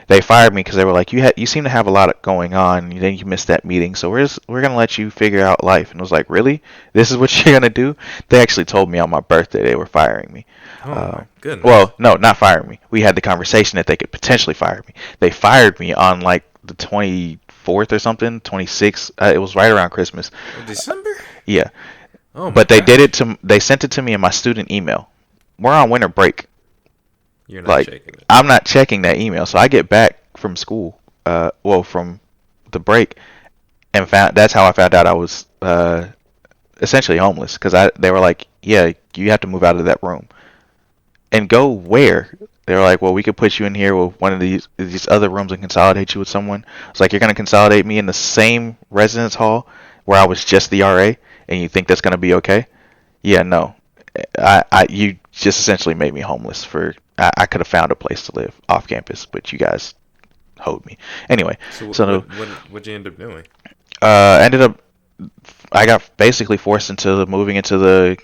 They fired me because they were like, you seem to have a lot going on, and then you missed that meeting, so we're gonna let you figure out life." And I was like, "Really? This is what you're gonna do?" They actually told me on my birthday they were firing me. Oh my goodness. Well, no, not firing me. We had the conversation that they could potentially fire me. They fired me on like the 24th or something, 26th. It was right around Christmas. December? Yeah, Oh my but they did gosh. it to. They sent it to me in my student email. We're on winter break. You're not Like, shaking it. I'm not checking that email. So I get back from school, from the break, and that's how I found out I was essentially homeless because they were like, "Yeah, you have to move out of that room and go where." They were like, well, we could put you in here with one of these other rooms and consolidate you with someone. It's like, you're gonna consolidate me in the same residence hall where I was just the RA, and you think that's gonna be okay? Yeah, no. You just essentially made me homeless for. I could have found a place to live off campus, but you guys hoed me. Anyway, So so what'd you end up doing? ended up. I got basically forced into moving into the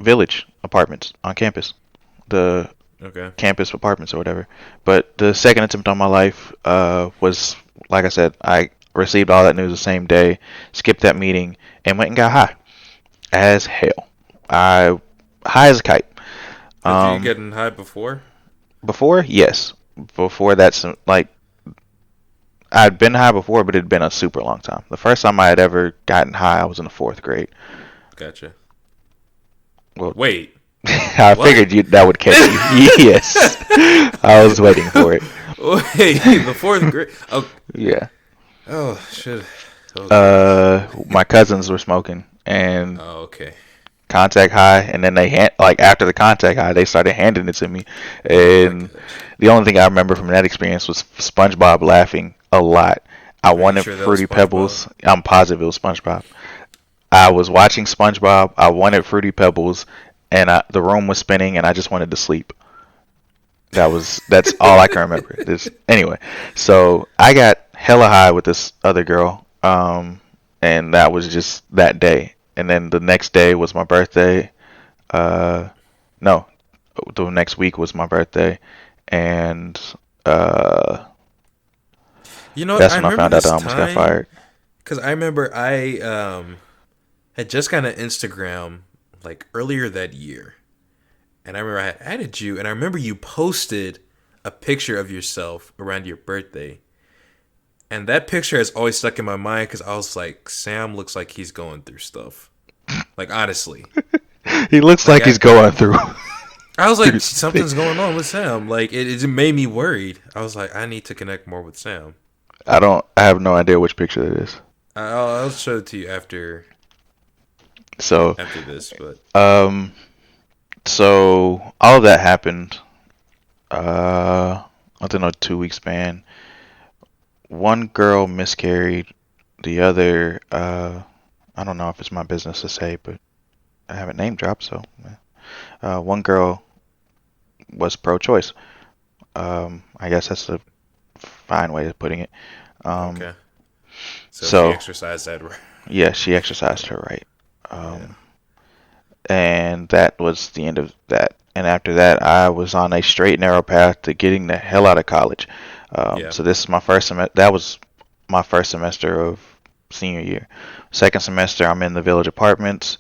village apartments on campus, the Okay. campus apartments or whatever. But the second attempt on my life was, like I said, I received all that news the same day, skipped that meeting, and went and got high as hell. I high as a kite. Had you Um, gotten high before? Before, yes. Before that's like I'd been high before, but it'd been a super long time. The first time I had ever gotten high, I was in the fourth grade. Gotcha. Well, Wait. I What? figured that would catch you. Yes, I was waiting for it. Wait. The fourth grade. Oh. Yeah. Oh shit. Okay. My cousins were smoking and Oh, okay. contact high, and then like after the contact high, they started handing it to me, Oh my and gosh. the only thing I remember from that experience was SpongeBob laughing a lot. I Are you wanted sure that was Fruity SpongeBob? Pebbles. I'm positive it was SpongeBob. I was watching SpongeBob. I wanted Fruity Pebbles, and the room was spinning, and I just wanted to sleep. That's all I can remember. Anyway, so I got hella high with this other girl, and that was just that day. And then the next day was my birthday. Uh, no, the next week was my birthday, and You know, that's I when I remember found out this I almost got time fired. because I remember I had just got an Instagram like earlier that year, and I remember I had added you, and I remember you posted a picture of yourself around your birthday, and that picture has always stuck in my mind because I was like, Sam looks like he's going through stuff. Like honestly, He looks like like he's going through. I was like, through something's going on with Sam. Like it made me worried. I was like, I need to connect more with Sam. I have no idea which picture it is. I'll show it to you So, after this, but um, so all of that happened. Within a 2 week span. One girl miscarried. The other, I don't know if it's my business to say, but I haven't name dropped. So, one girl was pro-choice. I guess that's a fine way of putting it. okay. So she So exercised that right. yeah, she exercised her right. Yeah. And that was the end of that. And after that, I was on a straight narrow path to getting the hell out of college. Yeah. So this is my first semester. That was my first semester of senior year. Second semester, I'm in the village apartments.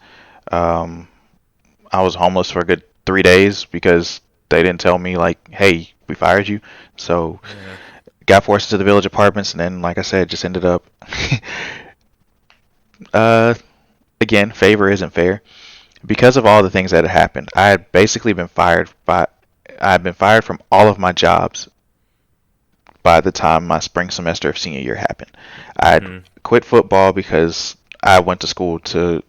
Um, I was homeless for a good 3 days because they didn't tell me like, "Hey, we fired you." So Yeah. got forced to the village apartments, and then, like I said, just ended up. uh, Again, favor isn't fair. Because of all the things that had happened, I had basically been fired I had been fired from all of my jobs by the time my spring semester of senior year happened. I had Mhm. quit football because I went to school to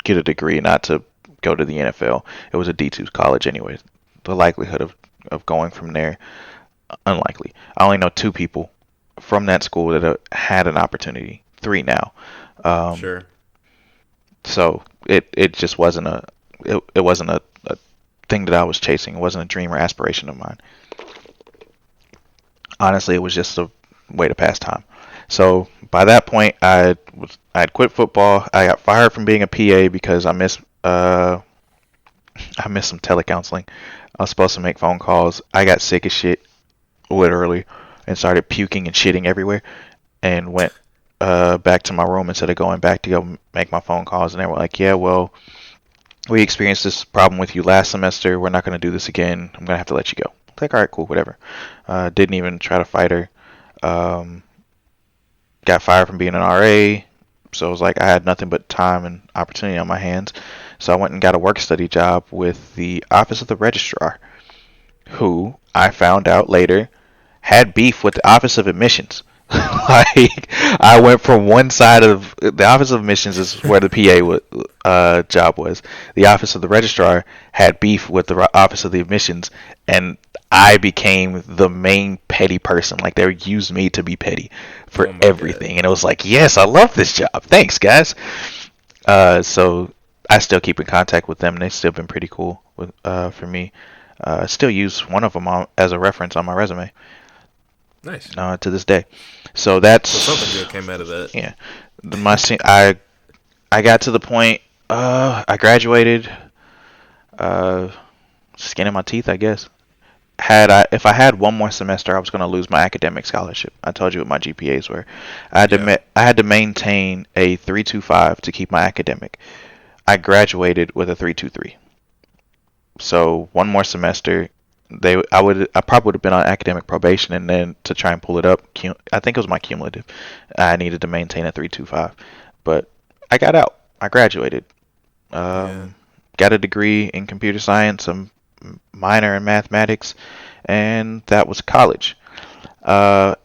get a degree, not to go to the NFL. It was a D2 college anyway. The likelihood of going from there, unlikely. I only know two people from that school that had an opportunity. Three now. Um, Sure. So it just wasn't it wasn't a thing that I was chasing. It wasn't a dream or aspiration of mine. Honestly, it was just a way to pass time. So by that point, I had quit football. I got fired from being a PA because I missed some telecounseling. I was supposed to make phone calls. I got sick as shit, literally, and started puking and shitting everywhere, and went back to my room instead of going back to go make my phone calls. And they were like, "Yeah, well, we experienced this problem with you last semester. We're not going to do this again. I'm going to have to let you go." I was like, "All right, cool, whatever." Didn't even try to fight her. Um, got fired from being an RA. So it was like I had nothing but time and opportunity on my hands. So I went and got a work study job with the Office of the Registrar, who I found out later had beef with the Office of Admissions. Like, I went from one side of the Office of Admissions is where the job was. The Office of the Registrar had beef with the Office of the Admissions, and I became the main petty person. Like they used me to be petty for Oh my god. everything, and it was like, yes, I love this job. Thanks, guys. So I still keep in contact with them, and they've still been pretty cool with for me. I still use one of them as a reference on my resume Nice. to this day. So So something that's good came out of that. yeah. I got to the point. I graduated. Uh, Skin in my teeth, I guess. If I had one more semester, I was going to lose my academic scholarship. I told you what my GPAs were. Yeah. I had to maintain a 3.25 to keep my academic. I graduated with a 3.23. So one more semester, I probably would have been on academic probation, and then to try and pull it up, I think it was my cumulative. I needed to maintain a 3.25, but I got out. I graduated. Yeah. Um, got a degree in computer science, a minor in mathematics, and that was college.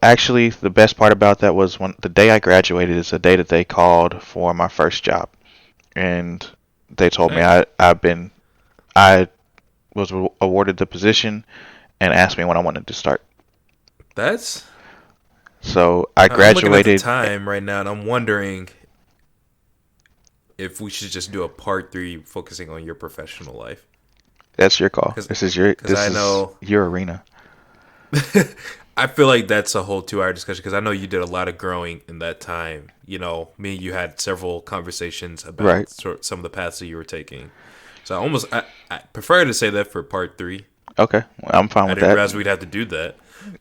Actually, the best part about that was when the day I graduated is the day that they called for my first job, and they told me Dang. I was awarded the position and asked me when I wanted to start. That's. So I I'm looking at the graduated. time right now, and I'm wondering if we should just do a part three focusing on your professional life. That's your call. Because because This I is know your arena. I feel like that's a whole 2 hour discussion because I know you did a lot of growing in that time. You know, me and you had several conversations Right. about some of the paths that you were taking. So I prefer to say that for part three. Okay. Well, I'm fine I with didn't that. realize we'd have to do that.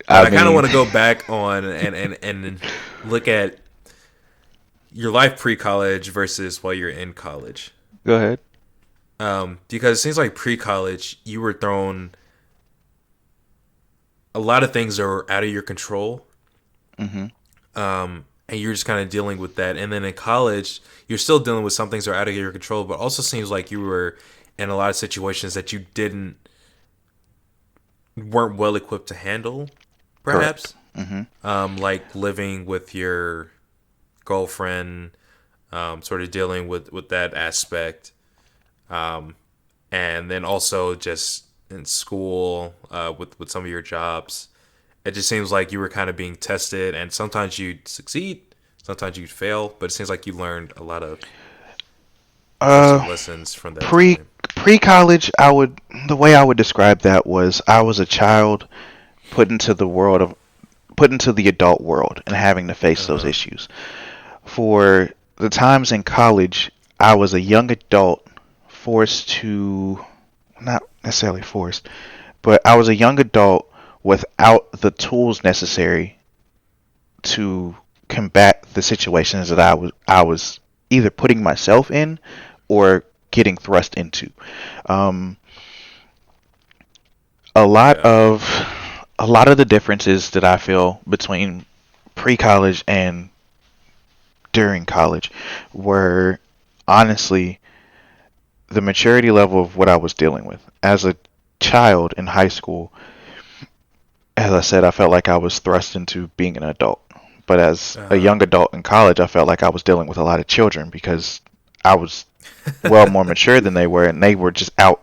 But I I kind of mean, want to go back on and look at your life pre college versus while you're in college. go ahead. Because it seems like pre college, you were thrown a lot of things that were out of your control. Hmm. And you're just kind of dealing with that. And then in college, you're still dealing with some things that are out of your control, but also seems like you were in a lot of situations that you didn't weren't well equipped to handle, Correct. perhaps. Like living with your girlfriend, sort of dealing with that aspect, and then also just in school with some of your jobs. It just seems like you were kind of being tested, and sometimes you'd succeed, sometimes you'd fail, but it seems like you learned a lot of interesting Uh, lessons from that pre time. pre college, the way I would describe that was I was a child put into the world of put into the adult world and having to face Uh those huh. issues. For the times in college, I was a young adult forced to not necessarily forced, but I was a young adult without the tools necessary to combat the situations that I was either putting myself in or getting thrust into. Um, a lot Yeah. of a lot of the differences that I feel between pre-college and during college were honestly the maturity level of what I was dealing with. As a child in high school, as I said, I felt like I was thrust into being an adult. But as Uh a huh. young adult in college, I felt like I was dealing with a lot of children because I was well more mature than they were, and they were just out,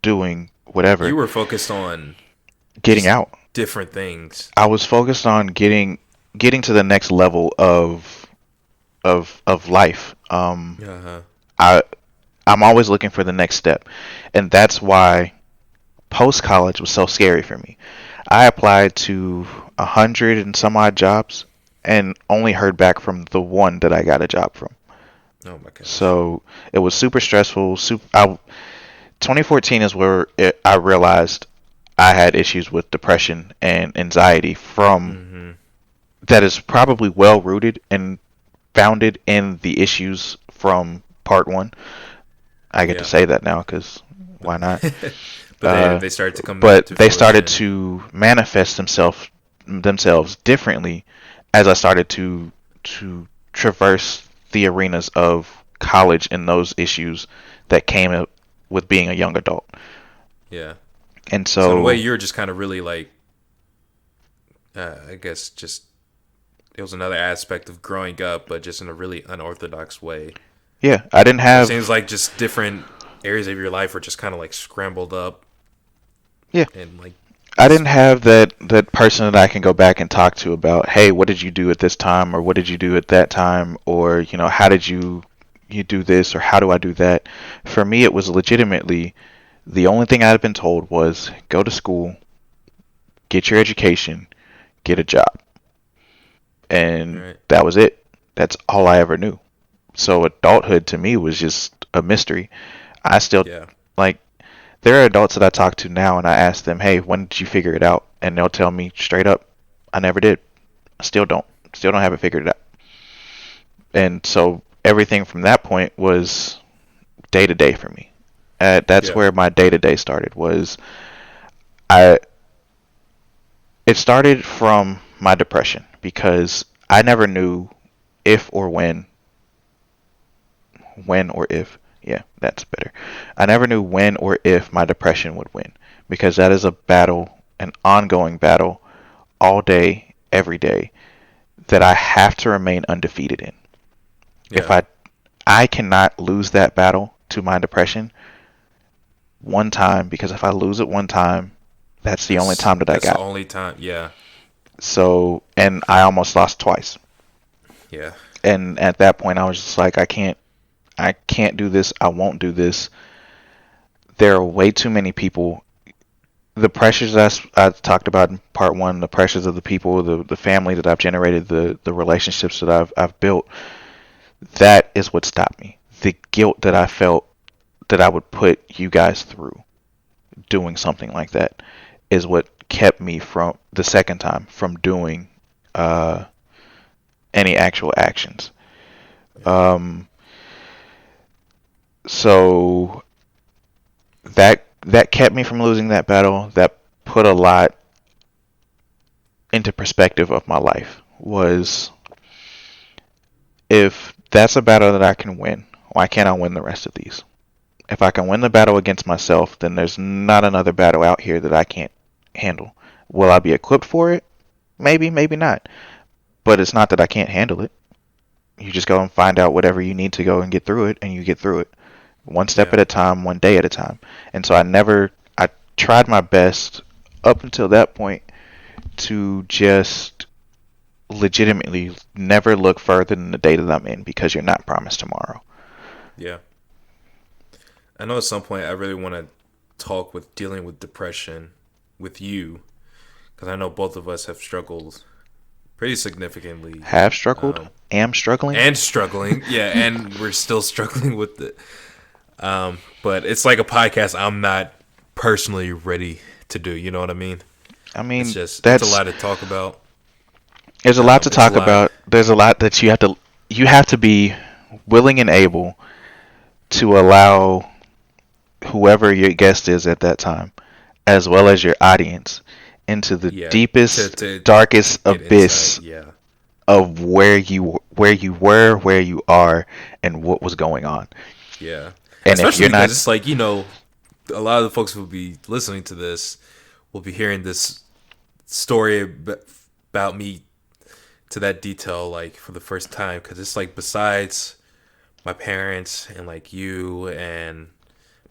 doing whatever, You were focused on getting just out. different things. I was focused on getting to the next level of life. Uh huh. I I'm always looking for the next step, and that's why post college was so scary for me. I applied to 100 and some odd jobs and only heard back from the one that I got a job from. Oh my gosh. So it was super stressful. 2014 is where I realized I had issues with depression and anxiety from Mm-hmm. that is probably well rooted and founded in the issues from part one. I get to Yeah. say that now because why not? But Uh, they started to come but to they started fruition. to manifest themselves differently as I started to traverse the arenas of college and those issues that came up with being a young adult. Yeah. And So in a way, so, you're just kind of really like, I guess, just it was another aspect of growing up, but just in a really unorthodox way. yeah, I didn't So it seems have like just different areas of your life were just kind of like scrambled up Yeah. and like I didn't have that person that I can go back and talk to about, hey, what did you do at this time, or what did you do at that time, or how did you do this, or how do I do that? For me, it was legitimately the only thing I had been told was go to school, get your education, get a job, and right, that was it. That's all I ever knew. So adulthood to me was just a mystery. I still yeah, like there are adults that I talk to now and I ask them, "Hey, when did you figure it out?" And they'll tell me straight up, "I never did. I still don't. Still don't have it figured out." And so everything from that point was day to day for me. That's yeah, where my day to day started. I it started from my depression because I never knew if or when or if, yeah, that's better. I never knew when or if my depression would win because that is a battle, an ongoing battle, all day, every day, that I have to remain undefeated in. If yeah. I cannot lose that battle to my depression one time, because if I lose it one time, that's the only time that I That's the got. only time. Yeah, So, and I almost lost twice. yeah, And at that point, I was just like, I can't do this. I won't do this. There are way too many people. The pressures I talked about in part one, the pressures of the people, the family that I've generated, the relationships that I've built, that is what stopped me. The guilt that I felt that I would put you guys through doing something like that is what kept me from the second time from doing uh, any actual actions. yeah, Um, so that kept me from losing that battle. That put a lot into perspective of my life. Was if that's a battle that I can win, why can't I win the rest of these? If I can win the battle against myself, then there's not another battle out here that I can't handle. Will I be equipped for it? Maybe, maybe not. But it's not that I can't handle it. You just go and find out whatever you need to go and get through it, and you get through it. One step yeah, at a time, one day at a time. And so I tried my best up until that point to just legitimately never look further than the day that I'm in because you're not promised tomorrow. yeah. I know at some point I really want to talk with dealing with depression with you because I know both of us have struggled pretty significantly, Have struggled, um, am struggling. and struggling. Yeah, and we're still struggling with it. But it's like a podcast I'm not personally ready to do. You know what I mean? I It's mean, just it's a that's lot to talk about. there's a lot to It's a talk lot. about. There's a lot that you have to be willing and able to allow whoever your guest is at that time, as well as your audience, into the Yeah, deepest, to darkest get insight. abyss Yeah, of where you were, where you are, and what was going on. yeah. And if Especially you're because not, it's like a lot of the folks who will be listening to this will be hearing this story about me to that detail like for the first time because it's like besides my parents and like you and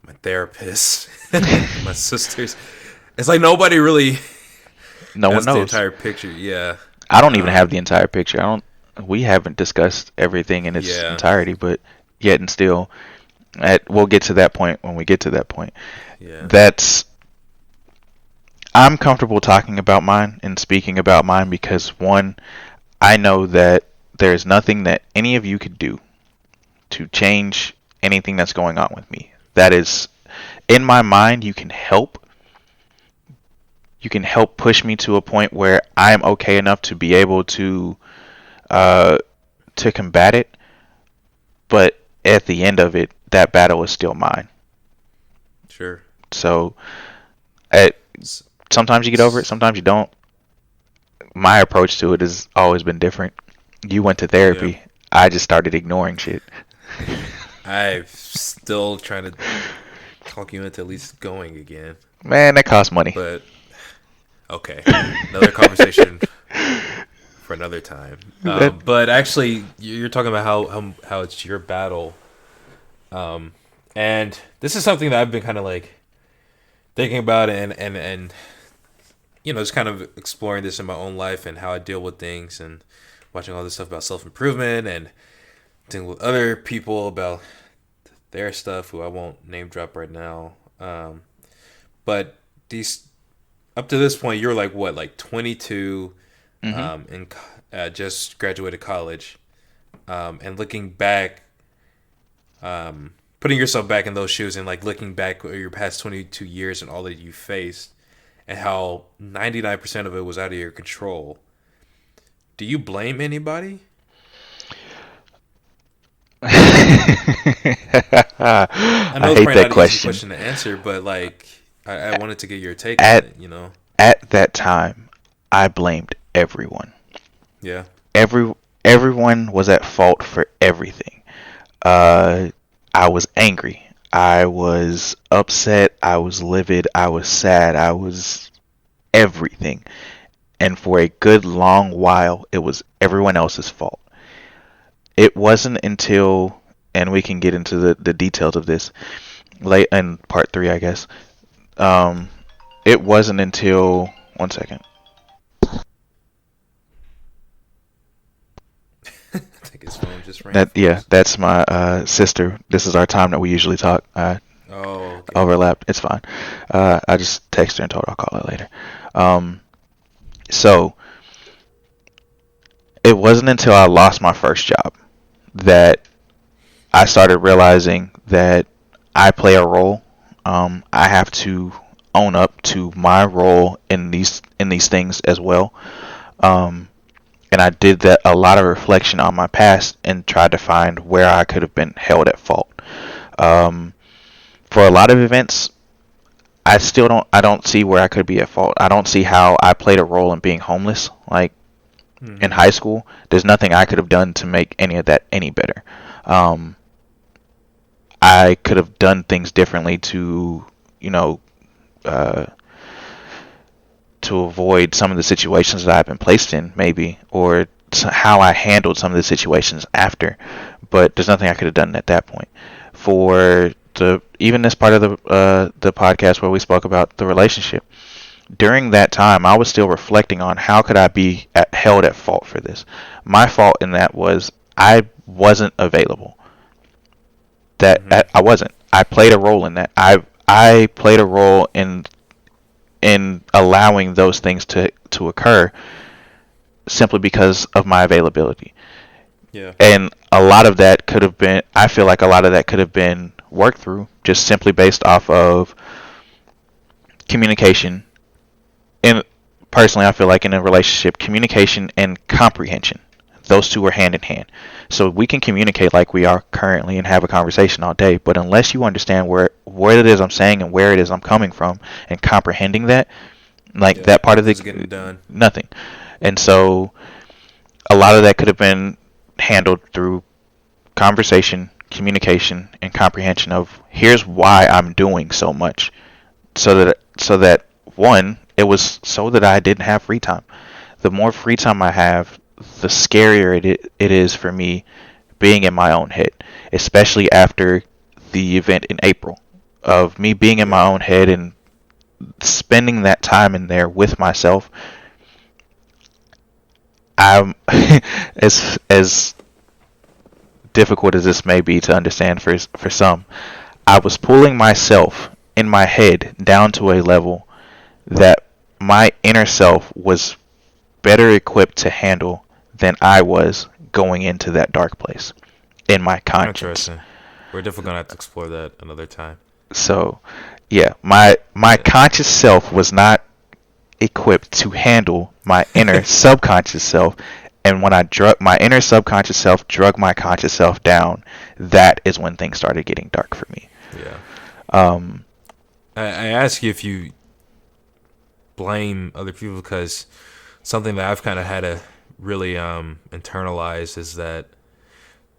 my therapist and my sisters, it's like nobody really no one has the knows. entire picture. Yeah, I don't even have um, the entire picture. I don't. We haven't discussed everything in its yeah, entirety, but yet and still, we'll get to that point when we get to that point. yeah, That's I'm comfortable talking about mine and speaking about mine because one, I know that there's nothing that any of you could do to change anything that's going on with me. That is in my mind. You can help push me to a point where I'm okay enough to be able uh, to combat it, but at the end of it, that battle is still mine. sure. So, at, S- sometimes you get over it, s- sometimes you don't. My approach to it has always been different. You went to Yeah, therapy. I just started ignoring shit. I'm still trying to talk you into at least going again, Man, that costs money. but okay, another conversation for another time. That But actually, you're talking about how it's your battle, and this is something that I've been kind of like thinking about it and just kind of exploring this in my own life and how I deal with things and watching all this stuff about self improvement and dealing with other people about their stuff who I won't name drop right now. But these up to this point, you're like what, like 22, Hmm. and just graduated college, and looking back, putting yourself back in those shoes and like looking back at your past 22 years and all that you faced and how 99% of it was out of your control. Do you blame anybody? I I know it's hate probably that not an easy question. question to answer, but like I wanted to get your take on At it. at that time, I blamed everyone. Yeah. Every Everyone was at fault for everything. Uh, I was angry. I was upset. I was livid. I was sad. I was everything. And for a good long while, it was everyone else's fault. It wasn't until, and we can get into the details of this late in part three, I guess. Um, it wasn't until, one second. I think his phone just rang That, for yeah, us. that's my sister. This is our time that we usually talk. Oh, okay. Overlapped. It's fine. I just texted her and told her I'll call her later. Um, so it wasn't until I lost my first job that I started realizing that I play a role. I have to own up to my role in these things as well. Um, and I did that a lot of reflection on my past and tried to find where I could have been held at fault. Um, for a lot of events, I don't see where I could be at fault. I don't see how I played a role in being homeless. Like in Mm-hmm. high school, there's nothing I could have done to make any of that any better. Um, I could have done things differently to, you know, uh, to avoid some of the situations that I've been placed in, maybe, or how I handled some of the situations after. But there's nothing I could have done at that point. For the even this part of the podcast where we spoke about the relationship, during that time, I was still reflecting on how could I be held at fault for this. My fault in that was I wasn't available. Mm-hmm. I wasn't. I played a role in that. I played a role in allowing those things to occur simply because of my availability. Yeah. And a lot of that could have been, I feel like a lot of that could have been worked through just simply based off of communication. And personally, I feel like in a relationship, communication and comprehension, those two are hand in hand. So we can communicate like we are currently and have a conversation all day, but unless you understand where what it is I'm saying and where it is I'm coming from and comprehending that, like Yeah. that part of the Nothing's getting done. nothing. And so a lot of that could have been handled through conversation, communication, and comprehension of here's why I'm doing so much, so that one, it was so that I didn't have free time. The more free time I have, the scarier it is for me being in my own head, especially after the event in April of me being in Yeah. my own head and spending that time in there with myself. I'm as difficult as this may be to understand for some, I was pulling myself in my head down to a level that my inner self was better equipped to handle than I was going into that dark place in my conscience. Interesting. We're definitely gonna have to explore that another time. So, yeah, my conscious self was not equipped to handle my inner subconscious self. And when I drug my inner subconscious self, drug my conscious self down, that is when things started getting dark for me. Yeah. Um, I ask you if you blame other people because something that I've kind of had to really internalize is that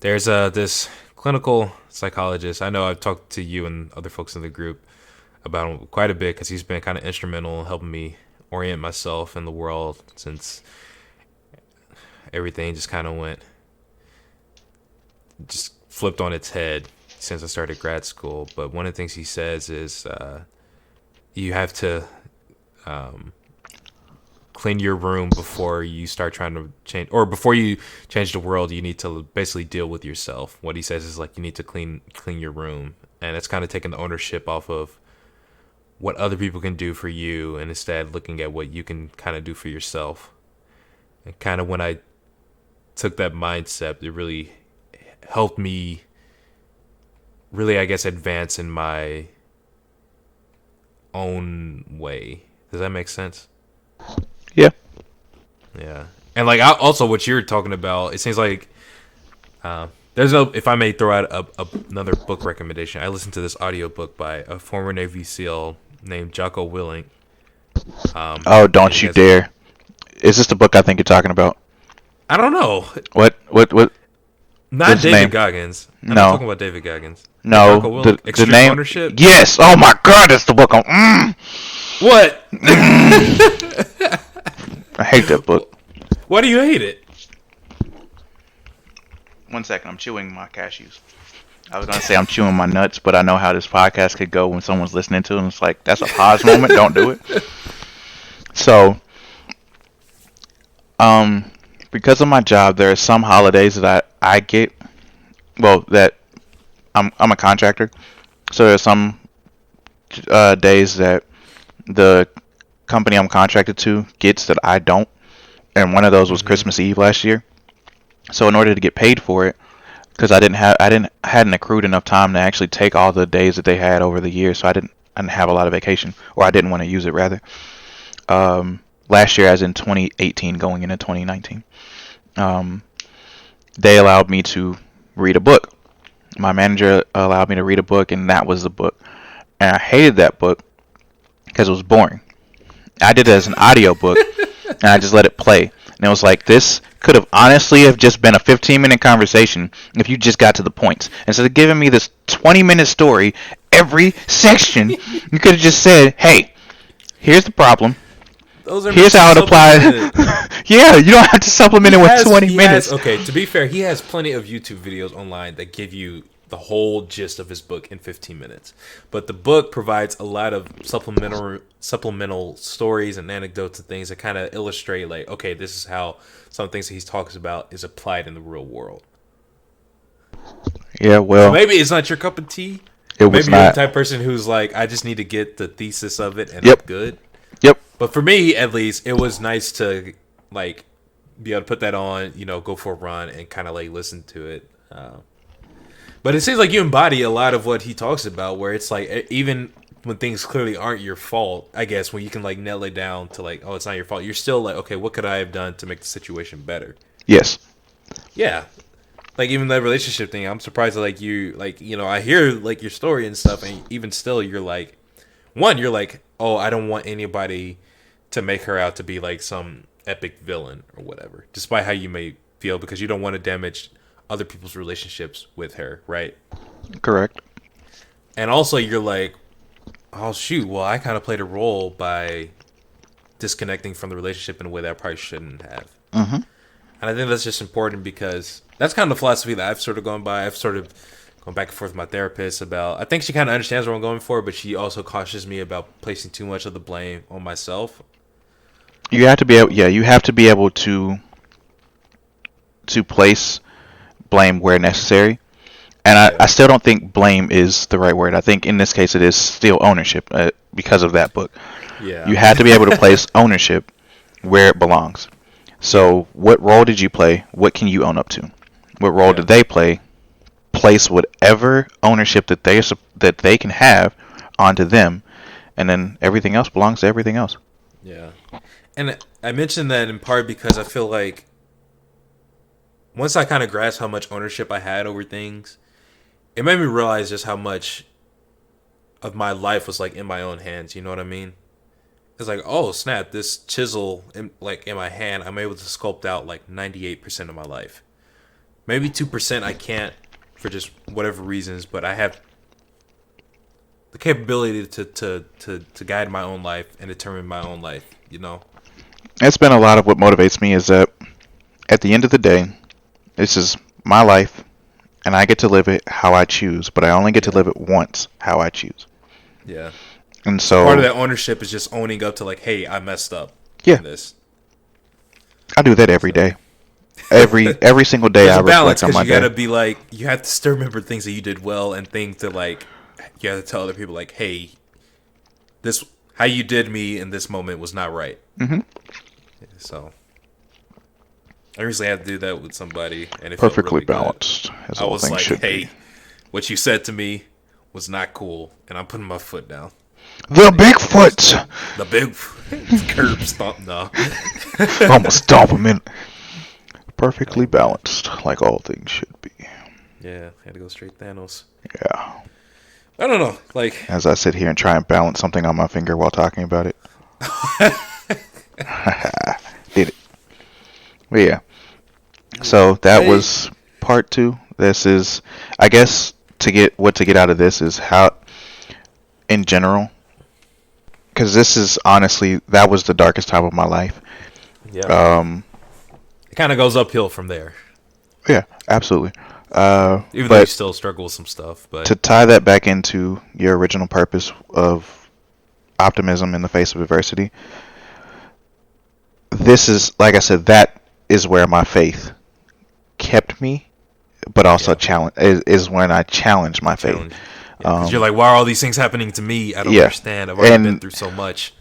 there's this clinical psychologist. I know I've talked to you and other folks in the group about him quite a bit because he's been kind of instrumental in helping me orient myself in the world since everything just kind of went just flipped on its head since I started grad school. But one of the things he says is you have to clean your room before you start trying to change, or before you change the world. You need to basically deal with yourself. What he says is like you need to clean your room, and it's kind of taking the ownership off of what other people can do for you, and instead looking at what you can kind of do for yourself. And kind of when I took that mindset, it really helped me really, I guess, advance in my own way. Does that make sense? Yeah. Yeah. And like also what you're talking about, it seems like there's no, if I may throw out another book recommendation, I listened to this audiobook by a former Navy SEAL named Jocko Willink. Oh, don't you dare. Is this the book I think you're talking about? I don't know. What? Not David name? Goggins. I'm No. not talking about David Goggins. No. Jocko Willink, The Extreme name. Ownership? Yes. Oh my God, that's the book on. What? I hate that book. Why do you hate it? 1 second, I'm chewing my cashews. I was gonna say I'm chewing my nuts, but I know how this podcast could go when someone's listening to it, and it's like, that's a pause moment. Don't do it. So, because of my job, there are some holidays that I get. Well, that I'm a contractor, so there are some days that the company I'm contracted to gets that I don't, and one of those was Christmas Eve last year. So in order to get paid for it, because I hadn't accrued enough time to actually take all the days that they had over the year, so I didn't have a lot of vacation, or I didn't want to use it rather. Last year, as in 2018, going into 2019, they allowed me to read a book. My manager allowed me to read a book, and that was the book. And I hated that book because it was boring. I did it as an audio book, and I just let it play. And it was like, this could have honestly have just been a 15-minute conversation if you just got to the points. Instead of giving me this 20-minute story every section, you could have just said, hey, here's the problem. Here's how it applies. Yeah, you don't have to supplement it with 20 minutes. Okay, to be fair, he has plenty of YouTube videos online that give you the whole gist of his book in 15 minutes. But the book provides a lot of supplemental stories and anecdotes and things that kind of illustrate, like, okay, this is how some things that he talks about is applied in the real world. Yeah, well, so maybe it's not your cup of tea. Maybe you're the type of person who's like, I just need to get the thesis of it and I'm good. Yep. But for me, at least, it was nice to like be able to put that on, go for a run and kind of like listen to it. But it seems like you embody a lot of what he talks about, where it's like, even when things clearly aren't your fault, I guess, when you can like nail it down to like, oh, it's not your fault, you're still like, okay, what could I have done to make the situation better? Yes. Yeah. Like even that relationship thing, I'm surprised that like you, like, I hear like your story and stuff, and even still you're like, you're like, oh, I don't want anybody to make her out to be like some epic villain or whatever, despite how you may feel, because you don't want to damage other people's relationships with her, right? Correct. And also you're like, oh shoot, well, I kind of played a role by disconnecting from the relationship in a way that I probably shouldn't have. Mm-hmm. And I think that's just important, because that's kind of the philosophy that I've sort of gone by. I've sort of gone back and forth with my therapist about, I think she kind of understands where I'm going for, but she also cautions me about placing too much of the blame on myself. You have to be able, you have to be able to place blame where necessary. And I still don't think blame is the right word. I think in this case it is still ownership, because of that book. Yeah. You have to be able to place ownership where it belongs. So what role did you play? What can you own up to? What role did they play? Place whatever ownership that they can have onto them, and then everything else belongs to everything else. Yeah. And I mentioned that in part because I feel like once I kind of grasped how much ownership I had over things, it made me realize just how much of my life was like in my own hands. You know what I mean? It's like, oh snap, this chisel in my hand, I'm able to sculpt out like 98% of my life. Maybe 2% I can't for just whatever reasons, but I have the capability to guide my own life and determine my own life, That's been a lot of what motivates me, is that at the end of the day, this is my life, and I get to live it how I choose, but I only get to live it once how I choose. Yeah. And So part of so, that ownership is just owning up to like, hey, I messed up yeah, in this. I do that every So day. Every single day, there's I a balance reflect on because my you gotta day. be like, you have to still remember things that you did well and things that like you have to tell other people like, hey, this how you did me in this moment was not right. Hmm. So I recently had to do that with somebody, and it felt Perfectly really good. balanced, as I all was things like, should be. hey, what you said to me was not cool, and I'm putting my foot down. The And you understand. Bigfoot! The big curb stomp. No. Almost stomp him in. Perfectly Oh man. balanced, like all things should be. Yeah, had to go straight Thanos. Yeah. I don't know. Like, As I sit here and try and balance something on my finger while talking about it. Did it. But yeah. So that hey, was part two. This is, I guess, to get out of this is how, in general, because this is honestly, that was the darkest time of my life. yeah, Um, it kind of goes uphill from there. yeah, absolutely. Even though you But still struggle with some stuff, but to tie that back into your original purpose of optimism in the face of adversity, this is, like I said, that is where my faith kept me, but also yeah, is when I challenged my faith. challenge. Yeah, because you're Um, like, why are all these things happening to me? I don't yeah, understand. I've already been and through so much.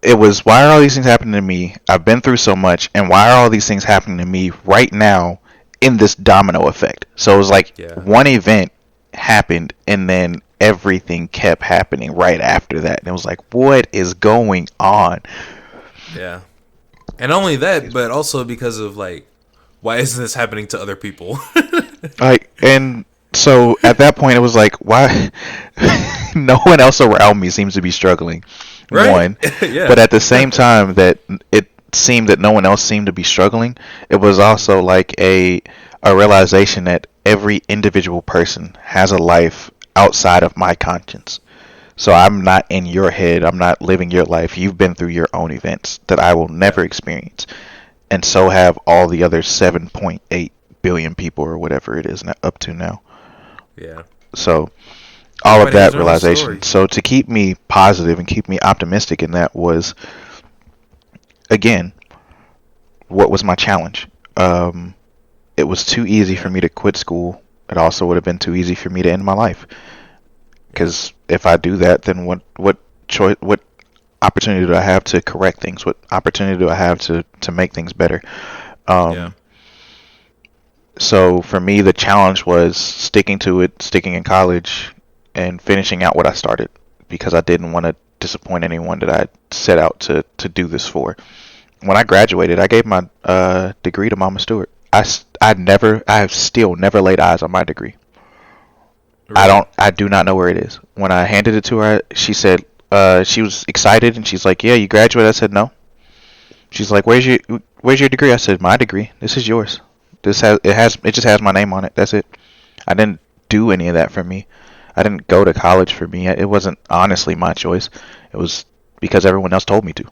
it was, why are all these things happening to me? I've been through so much, and why are all these things happening to me right now in this domino effect? So it was like Yeah, one event happened, and then everything kept happening right after that. And it was like, what is going on? yeah. And not only that, but also because of like, why isn't this happening to other people? Like, and so at that point, it was like, why? No one else around me seems to be struggling. Right? One, Yeah. but at the same time that it seemed that no one else seemed to be struggling, it was also like a realization that every individual person has a life outside of my conscience. So I'm not in your head. I'm not living your life. You've been through your own events that I will never Yeah. experience. And so have all the other 7.8 billion people or whatever it is up to now. Yeah. So all of Everybody has that their own realization. story. So to keep me positive and keep me optimistic in that was, again, what was my challenge? It was too easy for Yeah. me to quit school. It also would have been too easy for me to end my life. Yeah. Because if I do that, then what choice, what opportunity do I have to correct things? What opportunity do I have to make things better? Yeah. Um, so for me, the challenge was sticking to it, sticking in college, and finishing out what I started because I didn't want to disappoint anyone that I set out to do this for. When I graduated, I gave my degree to Mama Stewart. I have still never laid eyes on my degree. Really? I do not know where it is. When I handed it to her, she said, she was excited and she's like, "Yeah, you graduated." I said, "No." She's like, where's your degree?" I said, "My degree. This is yours. It just has my name on it. That's it." I didn't do any of that for me. I didn't go to college for me. It wasn't honestly my choice. It was because everyone else told me to.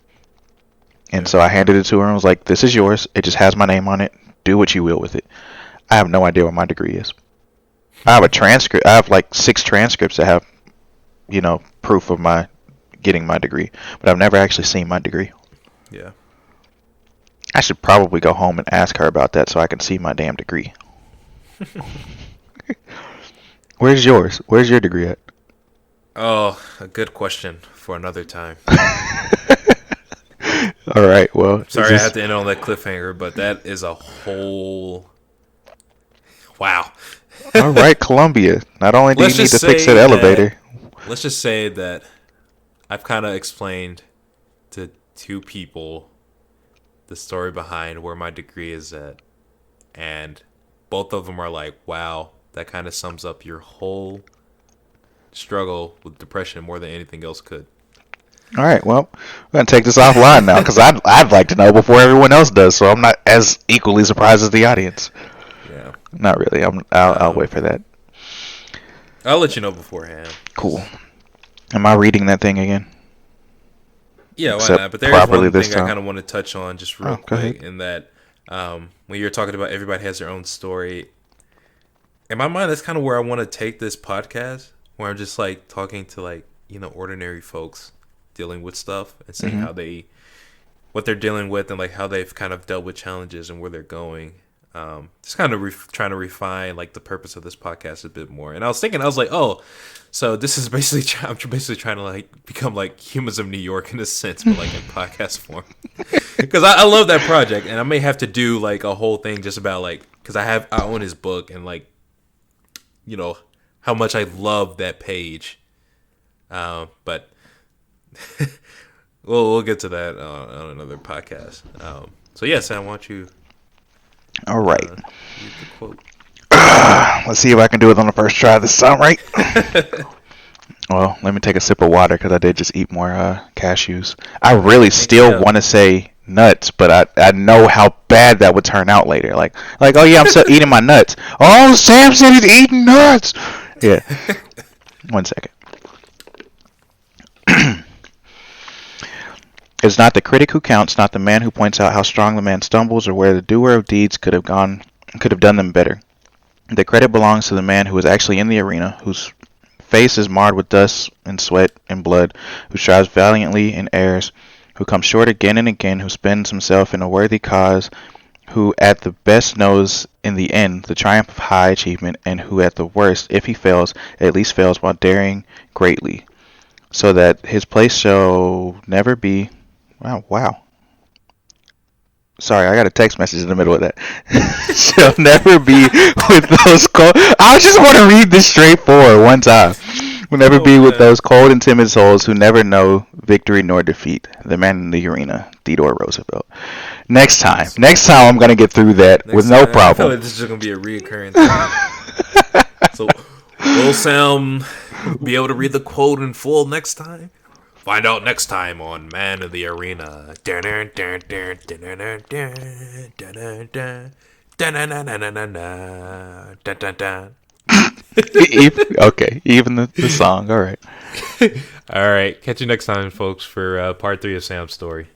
And Yeah. so I handed it to her and was like, "This is yours. It just has my name on it. Do what you will with it." I have no idea what my degree is. I have a transcript. I have like 6 transcripts that have, proof of my getting my degree, but I've never actually seen my degree. Yeah. I should probably go home and ask her about that so I can see my damn degree. Where's yours? Where's your degree at? Oh, a good question for another time. All right. Well, is Sorry I had this to end on that cliffhanger, but that is a whole wow. all right? Columbia. Not only do you let's need just to fix that say that elevator. let's just say that I've kind of explained to two people the story behind where my degree is at, and both of them are like, "Wow, that kind of sums up your whole struggle with depression more than anything else could." All right. Well, we're gonna take this offline now because I'd like to know before everyone else does, so I'm not as equally surprised as the audience. Yeah. Not really. I'll Um, wait for that. I'll let you know beforehand. Cool. Am I reading that thing again? Yeah, why Except not? But there is properly one this thing I time. kind of want to touch on just real Oh, go ahead. quick, in that when you're talking about everybody has their own story, in my mind, that's kind of where I want to take this podcast, where I'm just like talking to like ordinary folks dealing with stuff and seeing how what they're dealing with and like how they've kind of dealt with challenges and where they're going. Just kind of trying to refine like the purpose of this podcast a bit more. And I was like, oh, so this is basically I'm basically trying to like become like Humans of New York in a sense, but like in podcast form. Because I love that project, and I may have to do like a whole thing just about like because I own his book and like how much I love that page. But we'll get to that on another podcast. So yeah, Sam, why don't you? All right. Read the quote. Let's see if I can do it on the first try. This sound right? Well, let me take a sip of water because I did just eat more cashews. I really still want to say nuts, but I know how bad that would turn out later. Like oh yeah, I'm still eating my nuts. Oh, Sam said he's eating nuts. Yeah. 1 second. It's not the critic who counts, not the man who points out how strong the man stumbles or where the doer of deeds could have done them better. The credit belongs to the man who is actually in the arena, whose face is marred with dust and sweat and blood, who strives valiantly and errs, who comes short again and again, who spends himself in a worthy cause, who at the best knows in the end the triumph of high achievement, and who at the worst, if he fails, at least fails while daring greatly, so that his place shall never be... Wow. Sorry, I got a text message in the middle of that. Shall never be with those cold... I just want to read this straight forward one time. Will never be with those cold and timid souls who never know victory nor defeat. The man in the arena, Theodore Roosevelt. Next time I'm going to get through that with no problem. I feel like this is just going to be a reoccurring thing. So, will Sam be able to read the quote in full next time? Find out next time on Man of the Arena. Okay, even the song. All right. All right. Catch you next time, folks, for part 3 of Sam's story.